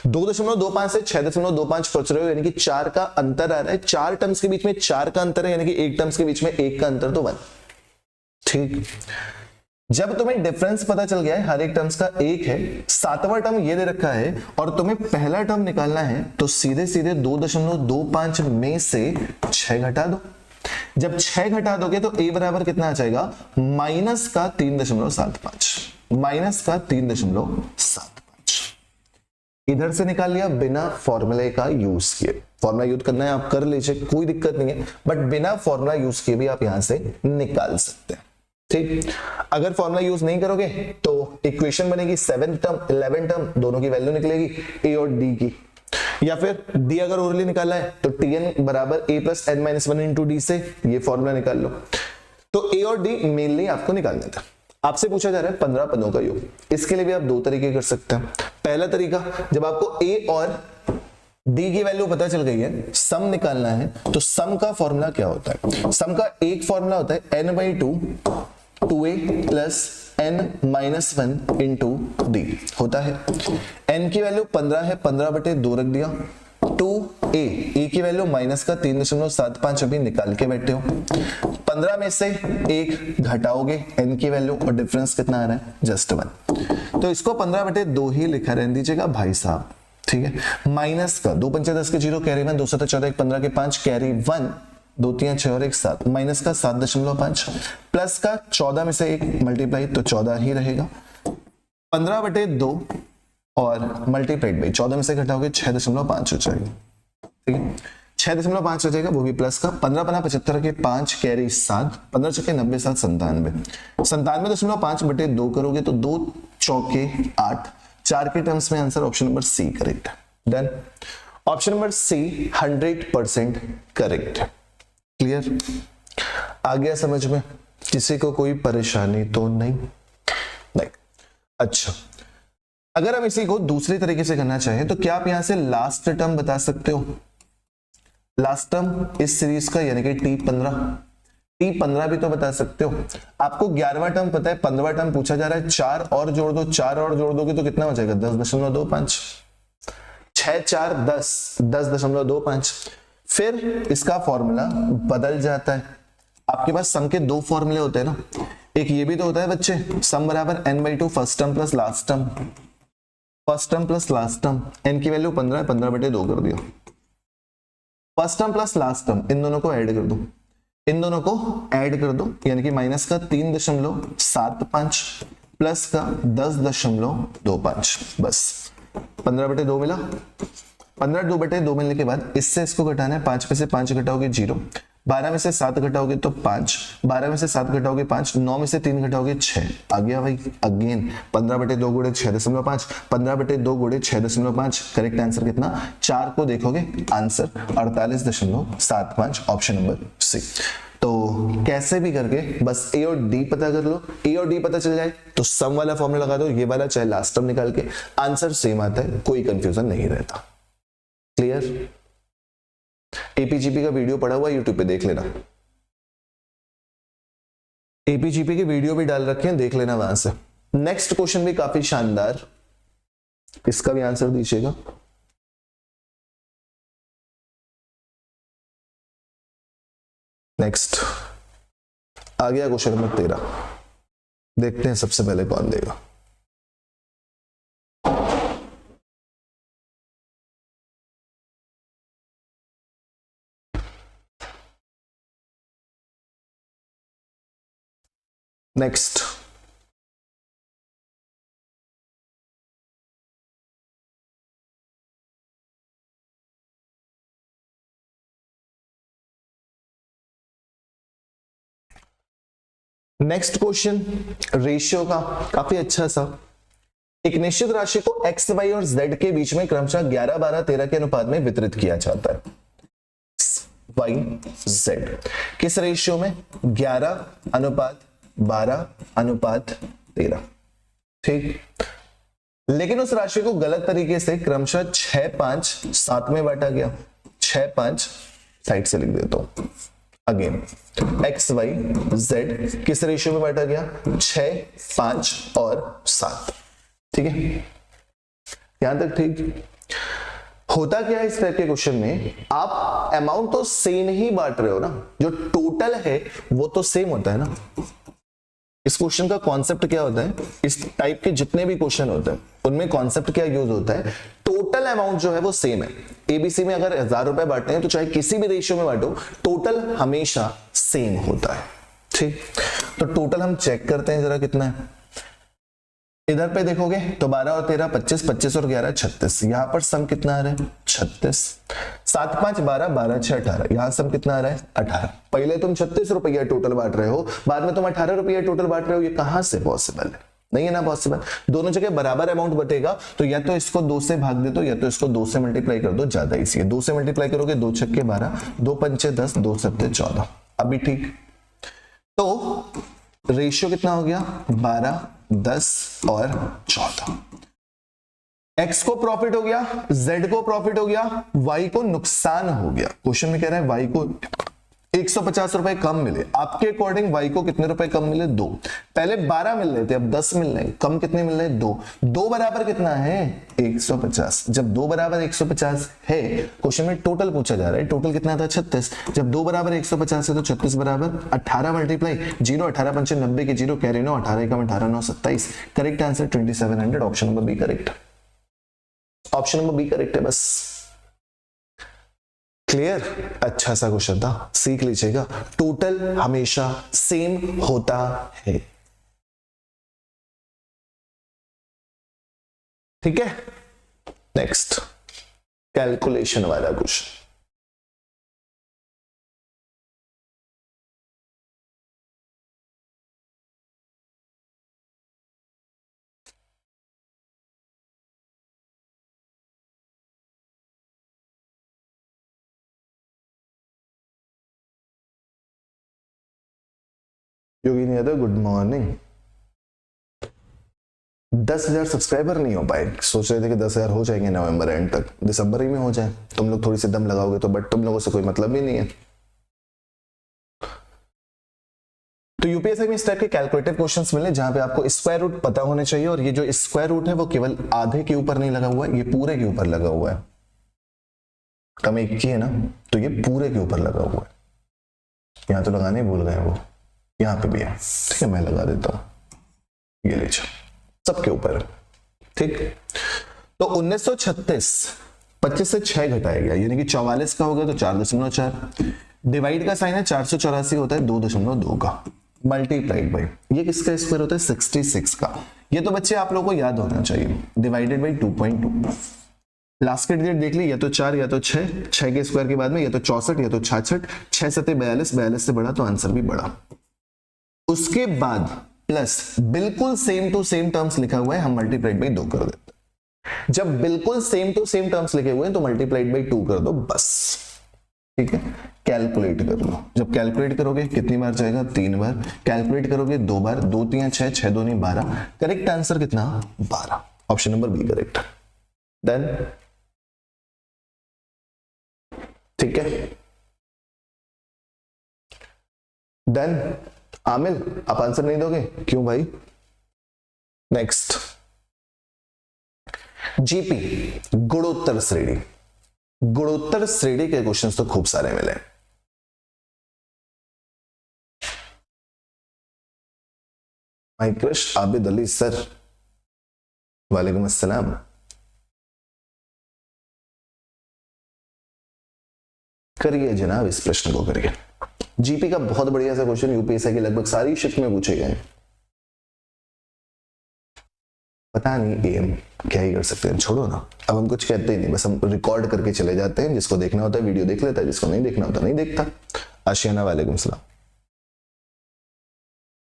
2.25 से 6.25 पहुंच रहे हो, यानी कि 4 का अंतर आ रहा है। 4 टर्म्स के बीच में 4 का अंतर है, यानी कि 1 टर्म्स के बीच में 1 का अंतर, तो 1। ठीक, जब तुम्हें डिफरेंस पता चल गया है, हर एक टर्म्स का 1 है, 7वां टर्म ये दे रखा है और तुम्हें पहला टर्म निकालना है, तो सीधे सीधे 2.25 में से 6 घटा दो। जब 6 घटा दोगे तो a बराबर कितना आ जाएगा, माइनस का 3.75, माइनस का 3.75। इधर से निकाल लिया बिना फॉर्मूले का यूज किए। फॉर्मूला यूज करना है आप कर लीजिए, कोई दिक्कत नहीं है, बट बिना फॉर्मूला यूज किए भी आप यहां से निकाल सकते हैं। ठीक, अगर फॉर्मूला यूज नहीं करोगे तो इक्वेशन बनेगी 7 टर्म 11 टर्म, दोनों की वैल्यू निकलेगी a और d की, या फिर d अगर ओरली निकाला है तो tn बराबर a plus n minus 1 into D से ये फॉर्मूला निकाल लो। तो a और d मेनली आपको निकालना था। आपसे पूछा जा रहा है 15 पदों का योग, इसके लिए भी आप दो तरीके कर सकते हैं। पहला तरीका, जब आपको a और d की वैल्यू पता चल गई है, सम निकालना है, तो सम का फॉर्मूला क्या होता है? सम का एक फॉर्मूला होता है n/2 2a plus n minus 1 into D होता है। n की वैल्यू 15 है, 15/2 रख दिया। 2a, a की वैल्यू माइनस का 3.75 अभी निकाल के बैठे हो। 15 में से 1 घटाओगे n की वैल्यू, और डिफरेंस कितना आ रहा है, जस्ट 1। तो इसको 15/2 ही लिखा रहने दीजिएगा भाई साहब, ठीक है। माइनस का 2 पंचे 10 के 0 कैरी 1, 2 7 14 1 15 के 5 कैरी 1, 2 3 6 और 1 7, माइनस का 7.5, प्लस का 14 में से 1 मल्टीप्लाई, तो 14 ही रहेगा। 15/2 और मल्टीप्लाइड बाई 14 में से घटाओगे 6.5 हो जाएगा, ठीक है। 6.5 हो जाएगा, वो भी प्लस का। 15 पना 75 के 5 कैरी 7, 15 चौके 90 7 97, 97.5/2 करोगे तो 2 चौके 8, 4 के टर्म्स में answer option number c correct है। Done, option number c 100% correct है। क्लियर, आ गया समझ में? किसी को कोई परेशानी तो नहीं? अच्छा, अगर हम इसी को दूसरे तरीके से करना चाहें तो क्या आप यहां से लास्ट टर्म बता सकते हो? लास्ट टर्म इस सीरीज का, यानी कि T15 भी तो बता सकते हो। आपको 11वां टर्म पता है, 15वां टर्म पूछा जा रहा है, 4 और जोड़ दो, 4 और जोड़ दोगे तो कितना हो जाएगा, 10.25, 6 4 10, 10.25। फिर इसका फॉर्मूला बदल जाता है। आपके पास सम के 2 फॉर्मूले होते हैं ना, एक ये भी तो होता है बच्चे, सम बराबर n/2 first term plus last term, first term plus last term. n की वैल्यू 15 है, 15/2 कर दिया। First term plus last term, इन दोनों को ऐड कर दो, इन दोनों को ऐड कर दो, यानी कि माइनस का 3.75 प्लस का 10.25, बस 15/2 मिला। 15/2 मिलने के बाद इससे इसको घटाना है, 5 में से 5 घटाओगे 0, 12 में से 7 घटाओगे तो 5, 12 में से 7 घटाओगे 5, 9 में से 3 घटाओगे 6, आ गया भाई। अगेन 15/2 गुणे 6.5, 15/2 गुणे 6.5, करेक्ट आंसर कितना, 4 को देखोगे आंसर 48.75, ऑप्शन नंबर सी। तो कैसे भी करके बस ए और डी पता कर लो, ए और डी पता चल जाए तो सम वाला फॉर्मूला लगा दो, ये वाला चाहे लास्ट टर्म निकाल के, आंसर सेम आता है, कोई कंफ्यूजन नहीं रहता। क्लियर? एपीजीपी का वीडियो पड़ा हुआ यूट्यूब पे, देख लेना। एपीजीपी के वीडियो भी डाल रखे हैं, देख लेना वहां से। नेक्स्ट क्वेश्चन भी काफी शानदार, इसका भी आंसर दीजिएगा। नेक्स्ट आ गया क्वेश्चन नंबर 13, देखते हैं सबसे पहले कौन देगा। नेक्स्ट नेक्स्ट क्वेश्चन रेशियो का, काफी अच्छा सा। एक निश्चित राशि को x, y और z के बीच में क्रमशः 11, 12, 13 के अनुपात में वितरित किया जाता है। x, y, z किस रेशियो में? 11:12:13। ठीक, लेकिन उस राशि को गलत तरीके से क्रमशः 6, 5, 7 में बांटा गया। 6 5 साइड से लिख देता हूं। अगेन एक्स वाई जेड किस रेशियो में बांटा गया, 6 5 और 7। ठीक है, यहां तक ठीक। होता क्या है इस टाइप के क्वेश्चन में, आप अमाउंट तो सेम ही बांट रहे हो ना, जो टोटल है वो तो सेम होता है ना। इस क्वेश्चन का कॉन्सेप्ट क्या होता है, इस टाइप के जितने भी क्वेश्चन होते हैं उनमें कॉन्सेप्ट क्या यूज होता है, टोटल अमाउंट जो है वो सेम है। एबीसी में अगर 1000 रुपए बांटते हैं तो चाहे किसी भी रेशियो में बांटो, टोटल हमेशा सेम होता है। ठीक, तो टोटल हम चेक करते हैं जरा कितना है। इधर पे देखोगे तो 12 और 13 25, 25 और 11 36। यहां पर सम कितना आ रहा है, 36। 7 5 12, 12 6 18। यहां सम कितना आ रहा है, 18। पहले तुम 36 रुपया टोटल बांट रहे हो, बाद में तुम 18 रुपया टोटल बांट रहे हो, ये कहां से पॉसिबल है, नहीं है ना पॉसिबल। दोनों जगह बराबर अमाउंट बटेगा तो या तो इसको 2 से भाग दे दो या तो इसको 2 से मल्टीप्लाई कर दो, ज्यादा इसी है। 2 से मल्टीप्लाई करोगे 2 छक्के 12, 2 पंचे 10, 2 सत्ते 14। अभी ठीक, तो रेशियो कितना हो गया, 12 10 और 14। एक्स को प्रॉफिट हो गया, जेड को प्रॉफिट हो गया, वाई को नुकसान हो गया। क्वेश्चन में कह रहा है वाई को 150 रुपए कम मिले। आपके अकॉर्डिंग वाई को कितने रुपए कम मिले, 2। पहले 12 मिल रहे थे, अब 10 मिल रहे, कम कितने मिल रहे, 2। 2 बराबर कितना है, 150। जब 2 बराबर 150 है, क्वेश्चन में टोटल पूछा जा रहा है, टोटल कितना था, 36। जब 2 बराबर 150 है तो 36 बराबर 18 मल्टीप्लाई 0, 18 पंचे 90 के 0, कैरी 9, 18 एकम 18 9 27। Correct answer 2700। Option number B correct, option number B correct है। बस क्लियर, अच्छा सा क्वेश्चन था, सीख लीजिएगा। टोटल हमेशा सेम होता है। ठीक है, नेक्स्ट कैलकुलेशन वाला क्वेश्चन। योगिनी यादव गुड मॉर्निंग। 10,000 सब्सक्राइबर नहीं हो पाए, सोच रहे थे कि 10,000 हो जाएंगे नवंबर एंड तक, दिसंबर ही में हो जाए। तुम लोग थोड़ी सी दम लगाओगे तो, बट तुम लोगों से कोई मतलब ही नहीं है। तो यूपीएससी में इस टाइप के कैलकुलेटिव क्वेश्चंस मिले जहां पे आपको स्क्वायर रूट पता होने चाहिए, और ये जो स्क्वायर रूट है वो केवल आधे के ऊपर नहीं लगा हुआ है, ये पूरे के ऊपर लगा हुआ है। कम एक की है ना, तो ये पूरे के ऊपर लगा हुआ है। यहां तो लगाने भूल गए वो, यहां पे भी है। ठीक है, मैं लगा देता हूं, ये लीजिए सबके ऊपर। ठीक, तो 1936 25 से 6 घटाया गया, यानी कि 44 का हो गया तो 4.4। डिवाइड का साइन है, 484 होता है 2.2 का, मल्टीप्लाइड बाई ये किसका स्क्वायर होता है, 66 का। ये तो बच्चे आप लोगों को याद होना चाहिए, डिवाइडेड बाई 2.2। लास्ट के डिजिट देख ली, या तो 4 या तो 6, 6 के स्क्वायर के बाद में या तो 64 या तो 66, 6 7 42, 42 से बड़ा तो आंसर भी बड़ा। उसके बाद प्लस बिल्कुल सेम टू सेम टर्म्स लिखा हुआ है, हम मल्टीप्लाइड बाई 2 कर देते हैं। जब बिल्कुल सेम टू सेम टर्म्स लिखे हुए हैं तो मल्टीप्लाइड बाई 2 कर दो बस। ठीक है, कैलकुलेट कर लो। जब कैलकुलेट करोगे कितनी बार जाएगा, 3 बार। कैलकुलेट करोगे 2 बार, 2 3 6, 6 2 12। करेक्ट आंसर कितना, 12। Option number B correct. Done, ठीक है, डन। आमिल आप आंसर नहीं दोगे, क्यों भाई? नेक्स्ट, जीपी गुणोत्तर श्रेणी। गुणोत्तर श्रेणी के क्वेश्चंस तो खूब सारे मिले। My crush Abid Ali sir, वालेकुम अस्सलाम। करिए जनाब, इस प्रश्न को करिए। जीपी का बहुत बढ़िया सा क्वेश्चन यूपीएससी की लगभग सारी शिफ्ट में पूछे गए। पता नहीं एम क्या ही कर सकते हैं, छोड़ो ना, अब हम कुछ कहते ही नहीं, बस हम रिकॉर्ड करके चले जाते हैं। जिसको देखना होता है वीडियो देख लेता है, जिसको नहीं देखना होता नहीं देखता। आशियाना वालेकुम सलाम।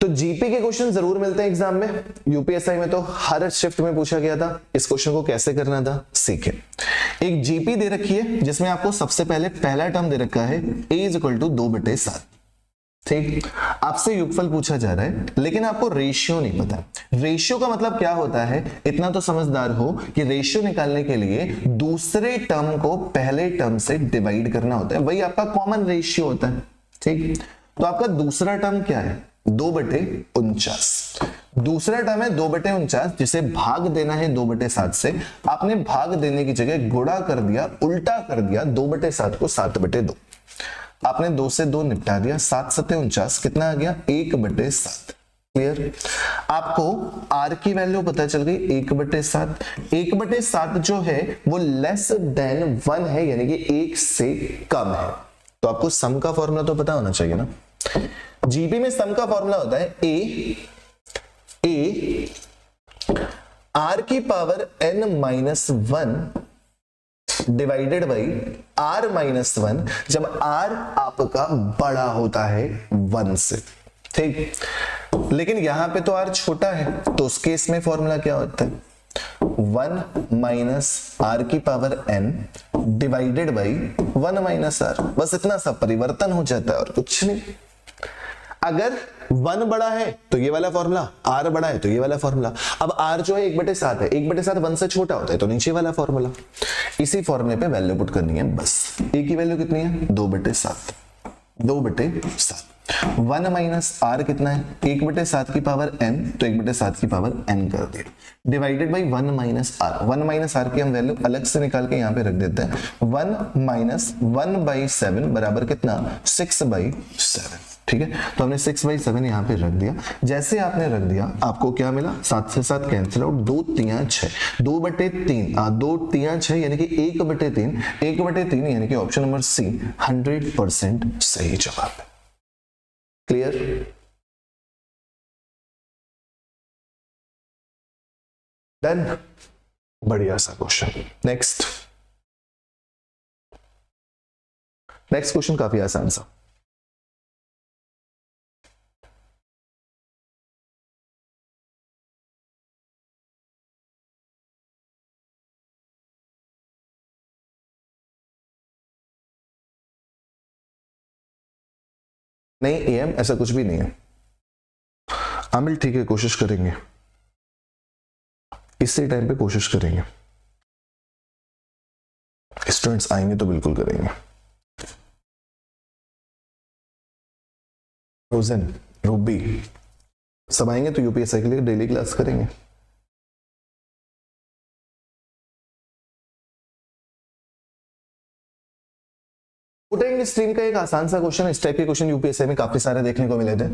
तो जीपी के क्वेश्चन जरूर मिलते हैं एग्जाम में। यूपीएससी में तो हर शिफ्ट में पूछा गया था। इस क्वेश्चन को कैसे करना था सीखे। एक जीपी दे रखी है जिसमें आपको सबसे पहले पहला टर्म दे रखा है a = 2/7। ठीक, आपसे योगफल पूछा जा रहा है लेकिन आपको रेशियो नहीं पता। रेशियो का मतलब क्या होता है, इतना तो समझदार हो कि रेशियो निकालने के लिए दूसरे टर्म को पहले टर्म से डिवाइड करना होता है, वही आपका कॉमन रेशियो होता है। ठीक, तो आपका दूसरा टर्म क्या है, 2/49। दूसरा टर्म है 2/49, जिसे भाग देना है 2/7 से। आपने भाग देने की जगह गुणा कर दिया, उल्टा कर दिया, 2/7 को 7/2। आपने 2 से 2 निपटा दिया, 7 7 49, कितना आ गया 1/7। क्लियर। आपको r की वैल्यू पता चल गई 1/7। 1/7 जो है वो लेस देन 1 है, यानी कि 1 से कम है। तो आपको सम का फॉर्मूला तो पता होना चाहिए ना। जीपी में सम का फॉर्मूला होता है ए r की power n-1 divided by r-1, जब r आपका बड़ा होता है 1 से। ठीक, लेकिन यहां पे तो r छोटा है, तो उस केस में फॉर्मूला क्या होता है, 1 माइनस r की power n divided by 1 minus r। बस इतना सा परिवर्तन हो जाता है और कुछ नहीं। अगर 1 बड़ा है तो ये वाला फॉर्मूला, r बड़ा है तो ये वाला फॉर्मूला। अब r जो है 1/7 है, 1/7 1 से छोटा होता है, तो नीचे वाला फॉर्मूला। इसी फॉर्मूले पे वैल्यू पुट करनी है बस। a की वैल्यू कितनी है 2/7, 2/7। 1 माइनस r कितना है 1/7 की पावर n, तो 1/7 की पावर n कर दिया, divided by 1 minus r। 1 minus r की हम वैल्यू अलग से निकाल के यहां पे रख देते हैं। 1 माइनस 1/7 बराबर कितना 6/7। ठीक है, तो हमने 6/7 यहाँ पे रख दिया। जैसे आपने रख दिया, आपको क्या मिला, 7 से 7 कैंसिल आउट, 2 3 6, 2/3, 2 3 6 यानी कि 1/3, 1/3 यानी कि ऑप्शन नंबर सी 100% सही जवाब है। क्लियर। डन, बढ़िया सा क्वेश्चन। नेक्स्ट क्वेश्चन काफी आसान सा। नहीं एम ऐसा कुछ भी नहीं है। आमिल ठीक है, कोशिश करेंगे, इसी टाइम पे कोशिश करेंगे। स्टूडेंट्स आएंगे तो बिल्कुल करेंगे। रोजन, रूबी सब आएंगे तो यूपीएससी के लिए डेली क्लास करेंगे। स्ट्रीम का एक आसान सा क्वेश्चन, इस टाइप के क्वेश्चन यूपीएससी में काफी सारे देखने को मिले थे।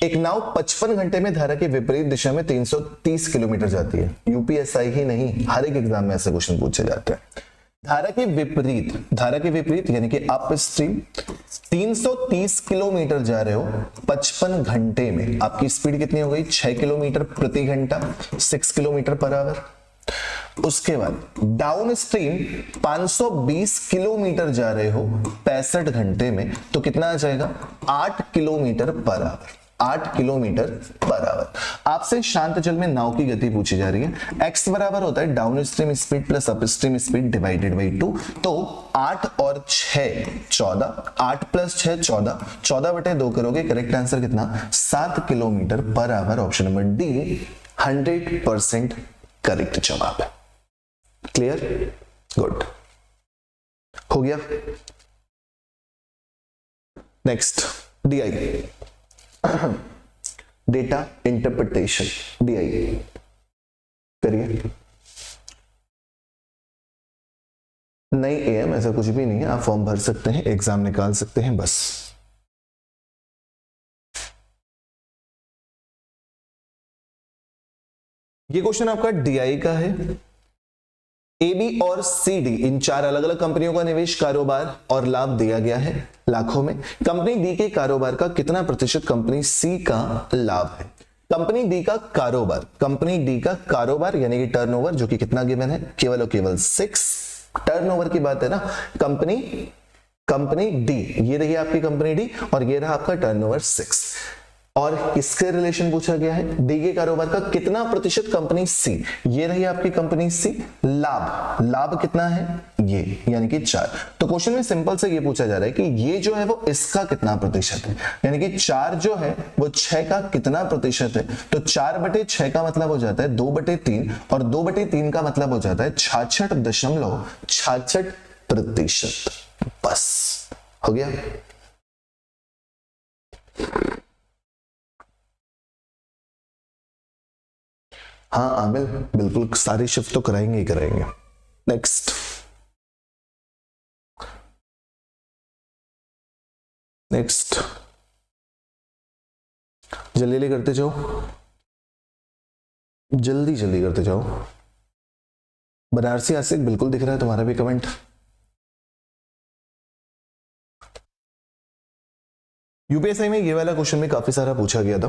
एक नाव 55 घंटे में धारा के विपरीत दिशा में 330 किलोमीटर जाती है। यूपीएससी ही नहीं, हर एक एग्जाम में ऐसे क्वेश्चन पूछे जाते हैं। धारा के विपरीत यानी कि अप स्ट्रीम 330 किलोमीटर जा रहे हो 55 घंटे में, आपकी स्पीड कितनी हो गई 6 किलोमीटर प्रति घंटा, 6 किलोमीटर पर आवर। उसके बाद डाउन स्ट्रीम 520 किलोमीटर जा रहे हो 65 घंटे में, तो कितना आ जाएगा 8 kilometre per hour, 8 kilometre per hour. आपसे शांत जल में नाव की गति पूछी जा रही है। x बराबर होता है down stream speed plus up stream speed divided by 2। तो 8 और 6 14, 8 प्लस 6 14, 14/2 करोगे, करेक्ट आंसर कितना 7 kilometre per hour. Option number D 100% correct जवाब है। क्लियर, गुड, हो गया। Next DI, data interpretation, DI करिए। नहीं AM ऐसा कुछ भी नहीं है, आप फॉर्म भर सकते हैं, एग्जाम निकाल सकते हैं बस। ये क्वेश्चन आपका DI का है। AB और CD इन 4 अलग अलग कंपनियों का निवेश, कारोबार और लाभ दिया गया है लाखों में। कंपनी D के कारोबार का कितना प्रतिशत कंपनी C का लाभ है। कंपनी D का कारोबार यानी कि टर्नओवर, जो कि कितना गिवन है, केवल और केवल 6। टर्नओवर की बात है ना, कंपनी D, ये रही आपकी कंपनी D और ये रहा आपका टर्नओवर 6। और किसके रिलेशन पूछा गया है, डी के कारोबार का कितना प्रतिशत कंपनी C, ये रही आपकी कंपनी C। लाभ कितना है, ये, यानी कि 4। तो क्वेश्चन में सिंपल से ये पूछा जा रहा है कि ये जो है वो इसका कितना प्रतिशत है, यानी कि 4 जो है वो 6 का कितना प्रतिशत है। तो 4/6 का मतलब हो जाता है 2/3 और 2/3 का मतलब हो जाता है 66.66%। बस हो गया। हाँ आमिर, बिल्कुल सारी शिफ्ट तो कराएंगे ही कराएंगे। नेक्स्ट जल्दी करते जाओ, जल्दी करते जाओ। बनारसी आसिक बिल्कुल दिख रहा है तुम्हारा भी कमेंट। यूपीएससी में ये वाला क्वेश्चन भी काफी सारा पूछा गया था।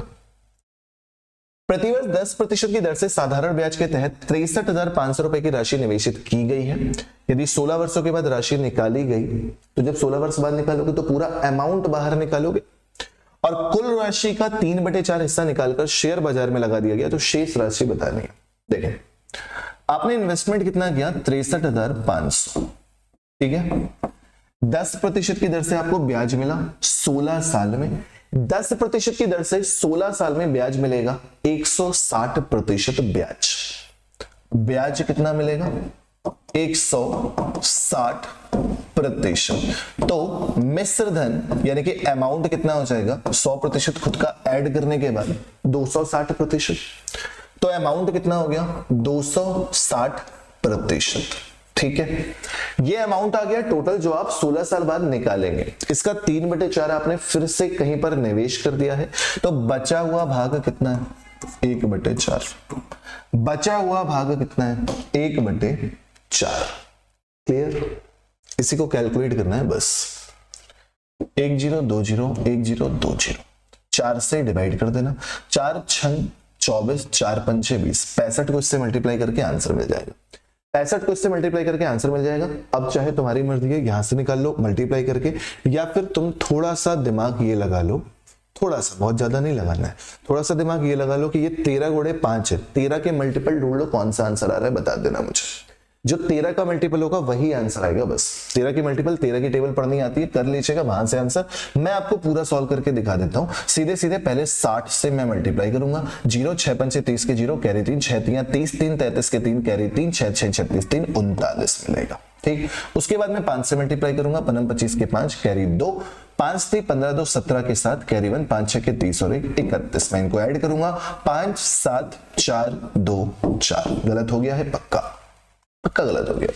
प्रतिवर्ष 10% की दर से साधारण ब्याज के तहत 63,500 रुपए की राशि निवेशित की गई है। यदि 16 वर्षों के बाद राशि निकाली गई, तो जब 16 वर्ष बाद निकालोगे तो पूरा अमाउंट बाहर निकालोगे और कुल राशि का 3/4 हिस्सा निकालकर शेयर बाजार में लगा दिया गया, तो शेष राशि बतानी है। देखें, आपने इन्वेस्टमेंट कितना किया, 63,500, ठीक है। 10% की दर से आपको ब्याज मिला 16 साल में। 10% की दर से 16 साल में ब्याज मिलेगा 160% ब्याज। ब्याज कितना मिलेगा, 160%। तो मिश्र धन यानी कि अमाउंट कितना हो जाएगा, 100% खुद का ऐड करने के बाद 260%। तो अमाउंट कितना हो गया, 260%। ठीक है, ये अमाउंट आ गया टोटल जो आप 16 साल बाद निकालेंगे। इसका 3/4 आपने फिर से कहीं पर निवेश कर दिया है, तो बचा हुआ भाग कितना है, 1/4। बचा हुआ भाग कितना है, 1/4। क्लियर, इसी को कैलकुलेट करना है बस। 1020 4 से डिवाइड कर देना, 4 6 24, 4 5 20, 65 को इससे मल्टीप्लाई करके आंसर मिल जाएगा। 65 को इससे मल्टीप्लाई करके आंसर मिल जाएगा। अब चाहे तुम्हारी मर्जी है, यहां से निकाल लो मल्टीप्लाई करके, या फिर तुम थोड़ा सा दिमाग ये लगा लो, थोड़ा सा, बहुत ज्यादा नहीं लगाना है, थोड़ा सा दिमाग ये लगा लो कि ये 13 गुणे 5 है। 13 के मल्टीपल ढूंढ लो, कौन सा आंसर आ रहा है बता देना मुझे। जो 13 का मल्टीपल होगा वही आंसर आएगा बस। 13 की मल्टीपल, 13 की टेबल पढ़नी आती है, कर लीजिएगा वहां से आंसर। मैं आपको पूरा सॉल्व करके दिखा देता हूं। सीधे सीधे पहले 60 से मैं मल्टीप्लाई करूंगा। 0 6 5 30 के 0 कैरी 3, 6 3 30, 3 33 के 3 कैरी 3, 6 6 36 3 39 मिलेगा। ठीक, उसके बाद मैं 5 से मल्टीप्लाई करूंगा, 5 25 के 5 कैरी 2, 5 3 15 2 17 के साथ कैरी 1, 5 6 के 30 और 1 31। मैं इनको ऐड करूंगा, 5 7 4 2 4। गलत हो गया है पक्का, पक्का गलत हो गया।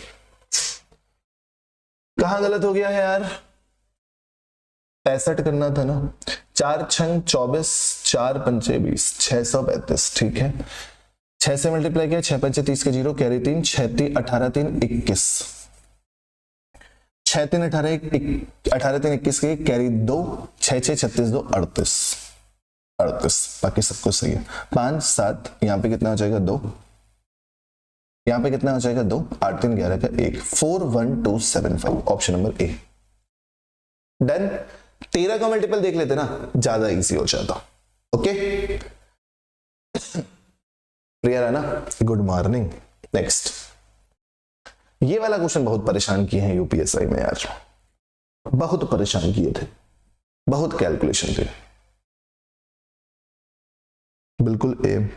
कहां गलत हो गया है यार, 65 करना था ना। 4 6 24, 4 5 20, 635। ठीक है, 6 से मल्टीप्लाई किया, 6 5 30 के 0 कैरी 3, 6 3 18 3 21, 6 3 18 18 3 21 के कैरी 2, 6 6 36 2 38। बाकी सब कुछ सही है। 5 7, यहां पे कितना हो जाएगा 2, यहां पे कितना हो जाएगा 2, 8 3 11 का 1, 41275। Option number A done. 13 का मल्टीपल देख लेते ना, ज्यादा इजी हो जाता। ओके, क्लियर है ना, गुड मॉर्निंग। नेक्स्ट, ये वाला क्वेश्चन बहुत परेशान किए हैं यूपीएससी में यार, बहुत परेशान किए थे, बहुत कैलकुलेशन थे। बिल्कुल ए,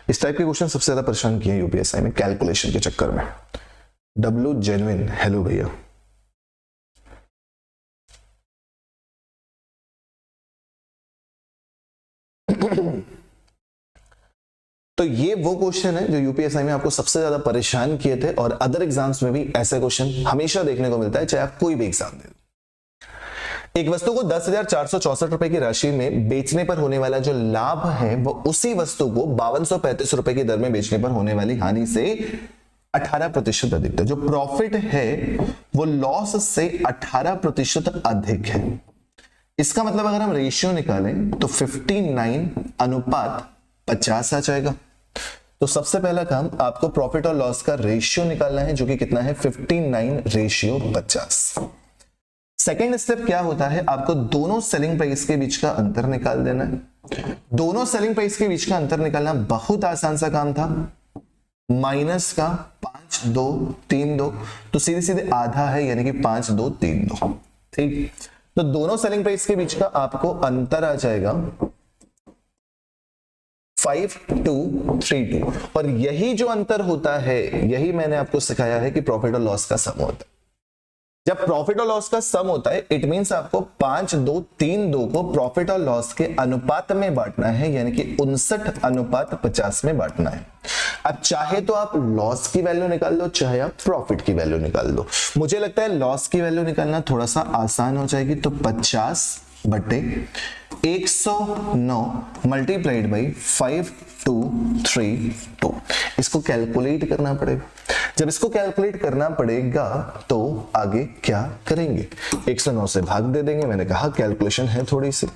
इस टाइप के क्वेश्चन सबसे ज्यादा परेशान किए हैं यूपीएससी में कैलकुलेशन के चक्कर में। डब्ल्यू जेन्युइन, हेलो भैया। तो ये वो क्वेश्चन है जो यूपीएससी में आपको सबसे ज्यादा परेशान किए थे, और अदर एग्जाम्स में भी ऐसे क्वेश्चन हमेशा देखने को मिलता है, चाहे आप कोई भी एग्जाम दे। एक वस्तु को 10,464 रुपए की राशि में बेचने पर होने वाला जो लाभ है, वो उसी वस्तु को 5235 रुपए की दर में बेचने पर होने वाली हानि से 18% अधिक है। जो प्रॉफिट है वो लॉस से 18% अधिक है। इसका मतलब अगर हम रेशियो निकालें तो 59:50 आ जाएगा। तो सबसे पहला काम आपको प्रॉफिट और लॉस का रेशियो निकालना है, जो कि कितना है 59:50। सेकेंड स्टेप क्या होता है, आपको दोनों सेलिंग प्राइस के बीच का अंतर निकाल देना है। दोनों सेलिंग प्राइस के बीच का अंतर निकालना बहुत आसान सा काम था, माइनस का 5 2 3 2, तो सीधे सीधे आधा है, यानी कि 5 2 3 2। ठीक, तो दोनों सेलिंग प्राइस के बीच का आपको अंतर आ जाएगा 5 2 3 2। और यही जो अंतर होता है, यही मैंने आपको सिखाया है कि प्रॉफिट और लॉस का सम होता है। जब प्रॉफिट और लॉस का सम होता है, इट मींस आपको 5 2 3 2 को प्रॉफिट और लॉस के अनुपात में बांटना है, यानी कि 59:50 में बांटना है। अब चाहे तो आप लॉस की वैल्यू निकाल लो, चाहे आप प्रॉफिट की वैल्यू निकाल दो। मुझे लगता है लॉस की वैल्यू निकालना थोड़ा सा आसान हो जाएगी, तो 50/109 मल्टीप्लाइड बाई 5232, इसको कैलकुलेट करना पड़ेगा। जब इसको कैलकुलेट करना पड़ेगा तो आगे क्या करेंगे, 109 से भाग दे देंगे। मैंने कहा कैलकुलेशन है थोड़ी सी,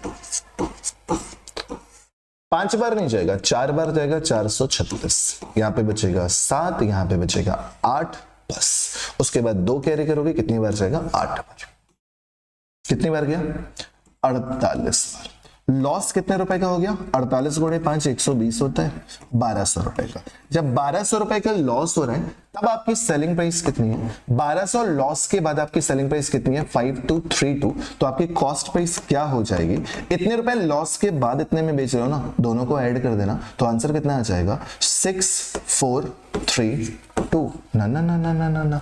5 बार नहीं जाएगा, 4 बार जाएगा, 436। यहां पे बचेगा 7, यहां पे बचेगा 8, बस। उसके बाद 2 कैरी करोगे, कितनी बार जाएगा, 8 बार। कितनी बार गया, 48 बार। लॉस कितने रुपए का हो गया, 48 गुणे 5 120 होता है, 1200 रुपए का। जब 1200 रुपए का लॉस हो रहा है, तब आपकी सेलिंग प्राइस कितनी है, 1200 लॉस के बाद आपकी सेलिंग प्राइस कितनी है, 5232। तो आपकी कॉस्ट प्राइस क्या हो जाएगी, इतने रुपए लॉस के बाद इतने में बेच रहे हो ना, दोनों को ऐड कर देना, तो आंसर कितना आ जाएगा, 6432। ना ना ना ना ना ना ना,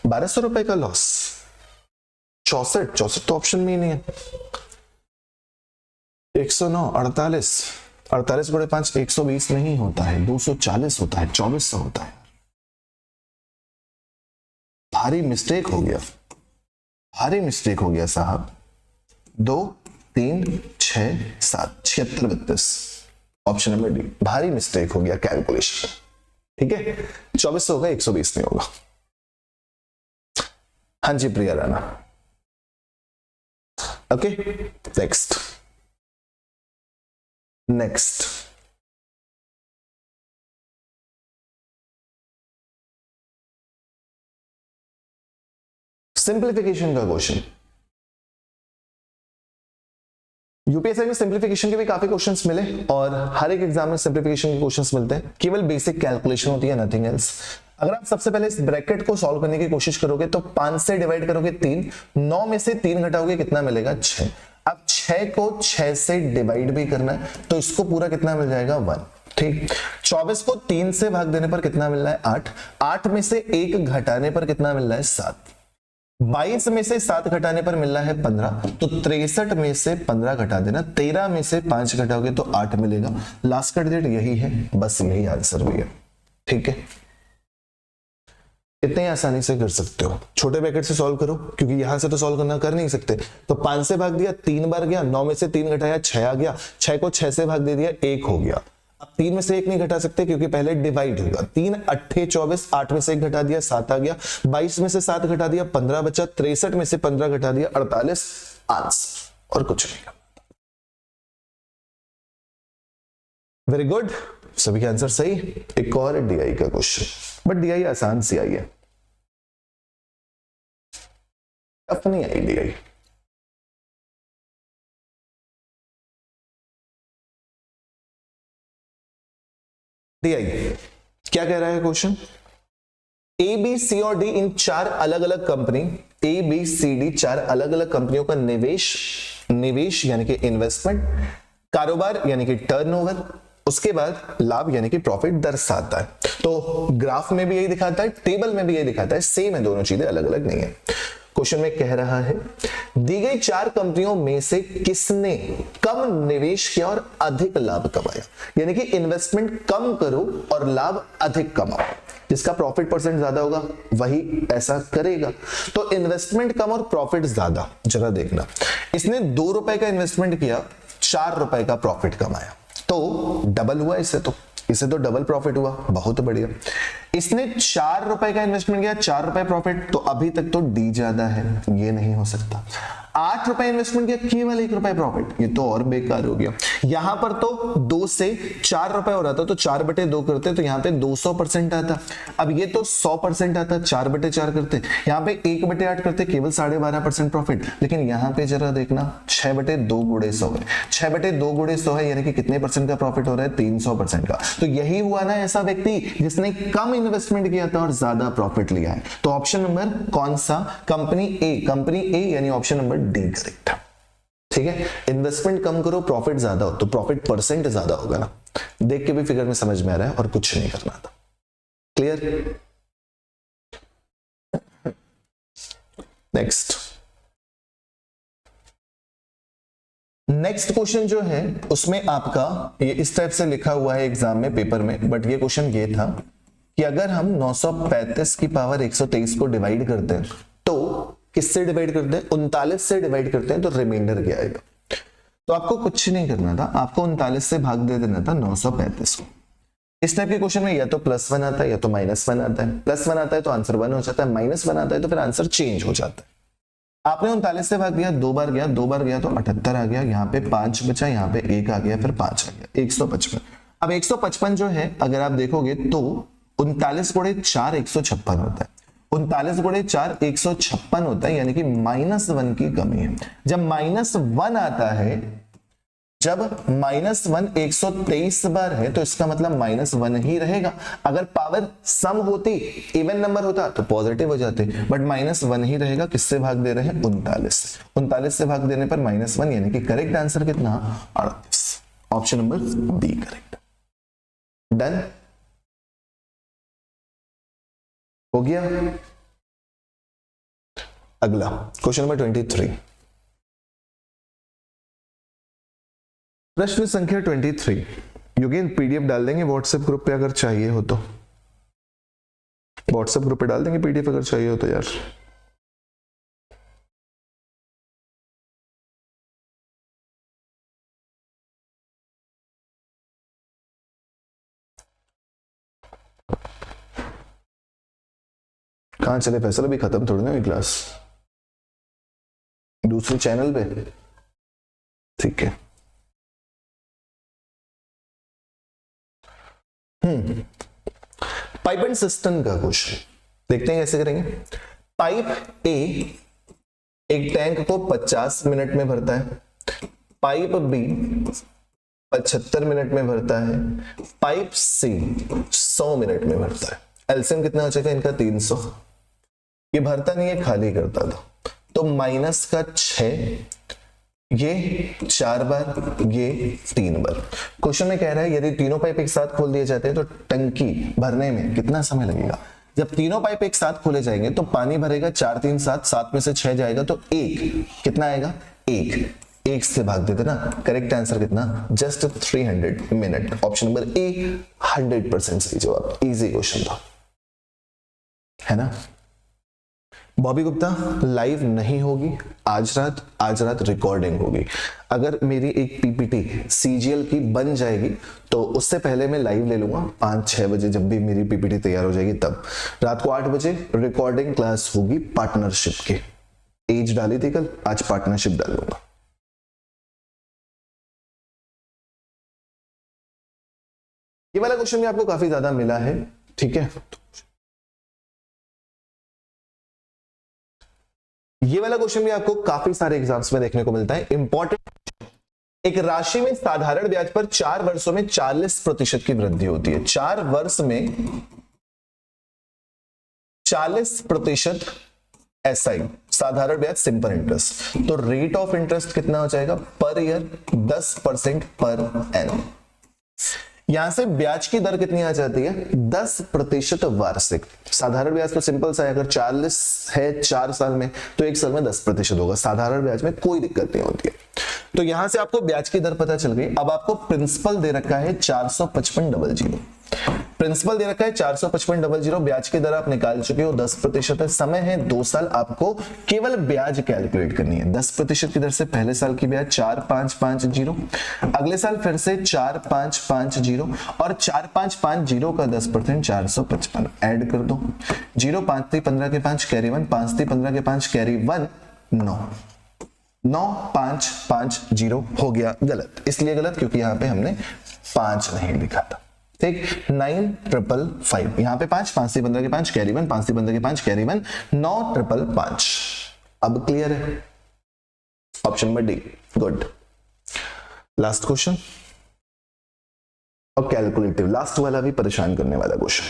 1200 रुपए का लॉस, 64 तो ऑप्शन में ही नहीं है। 109 48 गुणे 5 120 नहीं होता है, 240 होता है, 2400 होता है। भारी मिस्टेक हो गया, भारी मिस्टेक हो गया साहब। 2 3 6 7 76 32, ऑप्शन नंबर डी, भारी मिस्टेक हो गया कैलकुलेशन। ठीक है, 2400 होगा, 120 नहीं होगा। हाँ जी प्रिया राणा, ओके नेक्स्ट सिंप्लीफिकेशन का क्वेश्चन। यूपीएससी में सिंप्लीफिकेशन के भी काफी क्वेश्चंस मिले, और हर एक एग्जाम में सिंप्लीफिकेशन के क्वेश्चंस मिलते हैं। केवल बेसिक कैलकुलेशन होती है, नथिंग एल्स। अगर आप सबसे पहले इस ब्रैकेट को सॉल्व करने की कोशिश करोगे तो 5 से डिवाइड करोगे 3, 9 में से 3 घटाओगे, कितना मिलेगा, 6। अब 6 को 6 से डिवाइड भी करना है, तो इसको पूरा कितना मिल जाएगा, 1। ठीक, 24 को 3 से भाग देने पर कितना मिल रहा है, 8। 8 में से 1 घटाने पर कितना मिल रहा है, 7। 22 में से 7 घटाने पर मिल रहा है 15, तो 63 में से 15 घटा देना, 13 में से 5 घटाओगे तो 8 मिलेगा। लास्ट का डिजिट यही है, बस यही आंसर हुई है। ठीक है, इतने आसानी से कर सकते हो। छोटे ब्रैकेट से सॉल्व करो, क्योंकि यहां से तो सॉल्व कर नहीं सकते। तो 5 से भाग दिया, 3 बार गया, 9 में से 3 घटाया, 6 आ गया। 6 को 6 से भाग दे दिया, 1 हो गया। अब 3 में से 1 नहीं घटा सकते, क्योंकि पहले डिवाइड होगा। 3 8 24, 8 में से 1 घटा दिया, 7 आ गया। 22 में से 7 घटा दिया, 15 बचा। 63 में से 15 घटा दिया, 48 आंसर, और कुछ नहीं। वेरी गुड, सभी के आंसर सही। एक और डीआई का क्वेश्चन, बट डीआई आसान सी आई है, टफ नहीं आई डीआई। डीआई क्या कह रहा है क्वेश्चन, ए बी सी और डी इन 4 अलग अलग company, A B C D 4 अलग अलग कंपनियों का निवेश यानी कि इन्वेस्टमेंट, कारोबार यानी कि टर्नओवर, उसके बाद लाभ यानी कि प्रॉफिट दर्शाता है। तो ग्राफ में भी यही दिखाता है, टेबल में भी यही दिखाता है, सेम है, दोनों चीजें अलग अलग नहीं है। क्वेश्चन में कह रहा है, दी गई 4 कंपनियों में से किसने कम निवेश किया और अधिक लाभ कमाया, यानी कि इन्वेस्टमेंट कम करो और लाभ अधिक कमाओ। जिसका प्रॉफिट परसेंट ज्यादा होगा वही ऐसा करेगा। तो इन्वेस्टमेंट कम और प्रॉफिट ज्यादा, जरा देखना, इसने 2 रुपए का इन्वेस्टमेंट किया, 4 रुपए का प्रॉफिट कमाया, तो डबल हुआ इसे तो डबल प्रॉफिट हुआ, बहुत बढ़िया। इसने 4 रुपए का इन्वेस्टमेंट किया, 4 रुपए प्रॉफिट, तो अभी तक तो डी ज्यादा है, ये नहीं हो सकता। ₹8 इन्वेस्टमेंट किया, केवल ₹1 प्रॉफिट, ये तो और बेकार हो गया। यहां पर तो 2 से ₹4 हो रहा था, तो 4/2 करते तो यहाँ पे 200% आता। अब ये तो 100% आता, 4/4 करते, यहाँ पे 1/8 करते, केवल 12.5% प्रॉफिट। लेकिन यहाँ पे जरा देखना 6/2 गुणे 100 है, 6/2 गुणे 100 है, यानी कि कितने परसेंट का प्रॉफिट हो रहा है? 300% का। तो यही हुआ ना ऐसा व्यक्ति जिसने कम इन्वेस्टमेंट किया था और ज्यादा प्रॉफिट लिया है। तो ऑप्शन नंबर कौन सा? कंपनी ए यानी ऑप्शन नंबर डी करेक्ट। ठीक है, इन्वेस्टमेंट कम करो, प्रॉफिट ज्यादा हो, तो प्रॉफिट परसेंट ज्यादा होगा ना। देख के भी फिगर में समझ में आ रहा है और कुछ नहीं करना था। क्लियर? नेक्स्ट क्वेश्चन जो है उसमें आपका ये इस टाइप से लिखा हुआ है एग्जाम में, पेपर में, बट ये क्वेश्चन ये था कि अगर हम 935 की पावर 123 को डिवाइड करते हैं तो किससे डिवाइड करते हैं? 39 से डिवाइड करते हैं, तो रिमाइंडर क्या आएगा? तो आपको कुछ नहीं करना था, आपको 39 से भाग दे देना था 935 को। इस टाइप के क्वेश्चन में या तो +1 आता है या तो -1 आता है। +1 आता है तो आंसर 1 हो जाता है, -1 आता है तो फिर आंसर चेंज हो जाता है। आपने 39 से भाग दिया, 2 बार गया तो 78 आ गया, यहाँ पे 5 बचा, यहाँ पे 1 आ गया, फिर 5 आ गया, 155। अब 155 जो है अगर आप देखोगे तो 39 गुणे 4 156 होता है, 39 गुणे 4 156 होता है, यानी कि -1 की कमी है। जब -1 आता है, जब -1 123 बार है तो इसका मतलब -1 ही रहेगा। अगर पावर सम होती, इवन नंबर होता तो पॉजिटिव हो जाते, बट -1 ही रहेगा। किससे भाग दे रहे हैं? 39 से भाग देने पर -1, यानी कि करेक्ट आंसर कितना? 38। Option number B correct. Done हो गया। अगला क्वेश्चन नंबर 23, प्रश्न संख्या 23। योगेन पीडीएफ डाल देंगे व्हाट्सएप ग्रुप पे अगर चाहिए हो तो, व्हाट्सएप ग्रुप पे डाल देंगे पीडीएफ अगर चाहिए हो तो यार। कहां चले फैसल? अभी खत्म थोड़ी ना हुई क्लास, दूसरे चैनल पे। ठीक है, पाइप एंड सिस्टम का क्वेश्चन देखते हैं कैसे करेंगे। पाइप ए एक टैंक को 50 मिनट में भरता है, पाइप बी 75 मिनट में भरता है, पाइप सी 100 मिनट में भरता है। एलसीएम कितना हो जाएगा इनका? 300। ये भरता नहीं है, खाली करता था, तो -6, ये 4 बार, ये 3 बार। क्वेश्चन में कह रहा है यदि तीनों पाइप एक साथ खोल दिए जाते हैं तो टंकी भरने में कितना समय लगेगा? जब तीनों पाइप एक साथ खोले जाएंगे तो पानी भरेगा 4 3 7, 7 में से 6 जाएगा, तो 1 कितना आएगा? 1 से भाग देते ना। करेक्ट आंसर कितना? Just 300 minute. Option number A 100% सही जवाब। इजी क्वेश्चन था, है ना। बॉबी गुप्ता लाइव नहीं होगी आज रात रिकॉर्डिंग होगी। अगर मेरी एक पीपीटी सीजीएल की बन जाएगी तो उससे पहले मैं लाइव ले लूंगा 5-6 बजे, जब भी मेरी पीपीटी तैयार हो जाएगी तब। रात को 8 बजे रिकॉर्डिंग क्लास होगी पार्टनरशिप की। एज डाली थी कल, आज पार्टनरशिप डाल लूंगा। ये वाला क्वेश्चन भी आपको काफी ज्यादा मिला है, ठीक है। ये वाला क्वेश्चन भी आपको काफी सारे एग्जाम्स में देखने को मिलता है। इंपॉर्टेंट, एक राशि में साधारण ब्याज पर 4 वर्षों में 40% की वृद्धि होती है। 4 वर्ष में 40% एसआई, साधारण ब्याज, सिंपल इंटरेस्ट। तो रेट ऑफ इंटरेस्ट कितना हो जाएगा पर ईयर? 10% per annum. यहां से ब्याज की दर कितनी आ जाती है? 10% वार्षिक। साधारण ब्याज तो सिंपल सा है, अगर 40 है 4 साल में तो 1 साल में 10% होगा। साधारण ब्याज में कोई दिक्कत नहीं होती है। तो यहां से आपको ब्याज की दर पता चल गई। अब आपको प्रिंसिपल दे रखा है 45500, प्रिंसिपल दे रखा है 45500, ब्याज की दर आप निकाल चुके हो 10% है। समय है 2 साल, आपको केवल ब्याज कैलकुलेट करनी है। 10% की दर से पहले साल की ब्याज 4550, अगले साल फिर से 4550 और 4550 का 10% 455 ऐड कर दो। 0 5 3 15 के 5 कैरी 1, 5 3 15 के 5 कैरी 1 9। 9 5 5 0 हो गया गलत, इसलिए गलत क्योंकि यहां पे हमने 5 नहीं लिखा था। ठीक, 9 ट्रिपल 5, यहां पे 5 5 से 15 के 5 कैरी 1, 5 से 15 के 5 कैरी 1, 9 ट्रिपल 5। अब क्लियर है? Option number D, good. Last question, और कैलकुलेटिव, लास्ट वाला भी परेशान करने वाला क्वेश्चन।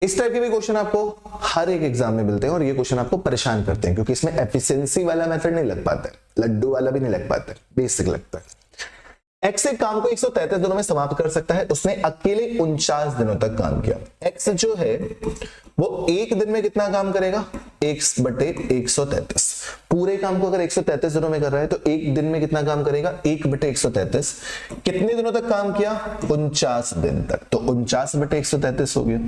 इस टाइप के भी क्वेश्चन आपको हर एक एग्जाम में मिलते हैं और ये क्वेश्चन आपको परेशान करते हैं क्योंकि इसमें एफिशिएंसी वाला मेथड नहीं लग पाता है, लड्डू वाला भी नहीं लग पाता है, बेसिक लगता है। एक्स एक काम को 133 दिनों में समाप्त कर सकता है, उसने अकेले 49 दिनों तक काम किया। एक्स जो है वो एक दिन में कितना काम करेगा? x बटे 133। पूरे काम को अगर 133 दिनों में कर रहा है तो एक दिन में कितना काम करेगा? 1 बटे 133। कितने दिनों तक काम किया? 49 दिन तक, तो 49 बटे 133 हो गया।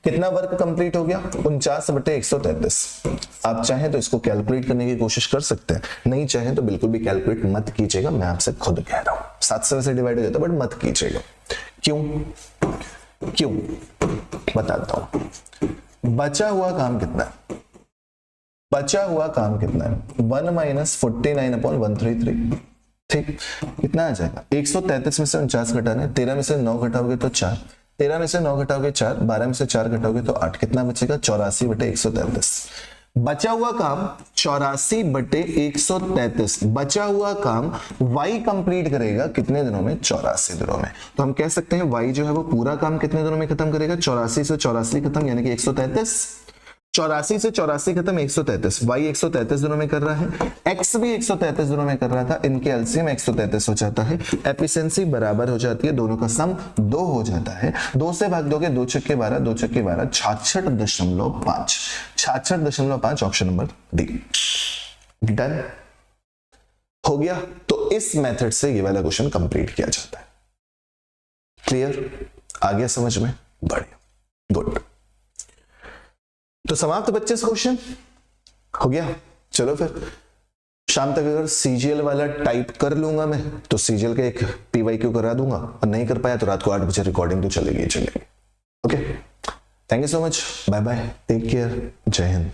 कितना वर्क कंप्लीट हो गया? 49 बटे 133। आप चाहें तो इसको कैलकुलेट करने की कोशिश कर सकते हैं, नहीं चाहें तो बिल्कुल भी कैलकुलेट मत कीजिएगा, मैं आपसे खुद कह रहा हूं। 7 से डिवाइड हो जाता है बट मत कीजिएगा। क्यों बताता हूं। बचा हुआ काम कितना है? बचा हुआ काम कितना है? 1 माइनस 49/133। ठीक, कितना आ जाएगा? 133 में से 49 घटाना है, 13 में से 9 घटाओगे तो 4, 13 में से 9 घटाओगे 4, 12 में से 4 घटाओगे तो 8, कितना बचेगा? 84 बटे 133। बचा हुआ काम 84 बटे 133। बचा हुआ काम y कंप्लीट करेगा कितने दिनों में? 84 दिनों में। तो हम कह सकते हैं y जो है वो पूरा काम कितने दिनों में खत्म करेगा? 84 से 84 खत्म, यानी कि 133। 84 से 84 खत्म, 133। y 133 दिनों में कर रहा है, x भी 133 दिनों में कर रहा था, इनके एलसीएम 133 हो जाता है। एफिशिएंसी बराबर हो जाती है, दोनों का सम 2 हो जाता है। 2 से भाग दोगे 2 छक्के 12, 2 छक्के 12, 66.5। 66.5, ऑप्शन नंबर डी। डन हो गया। तो इस मेथड से ये वाला क्वेश्चन कंप्लीट किया जाता है। क्लियर? आ गया समझ में? बढ़िया, गुड। तो समाप्त बच्चे से क्वेश्चन हो गया। चलो फिर शाम तक अगर सीजीएल वाला टाइप कर लूंगा मैं तो सीजीएल का एक पीवाईक्यू करा दूंगा, और नहीं कर पाया तो रात को 8 बजे रिकॉर्डिंग तो चलेगी। Okay, thank you so much, bye bye, take care, जय हिंद।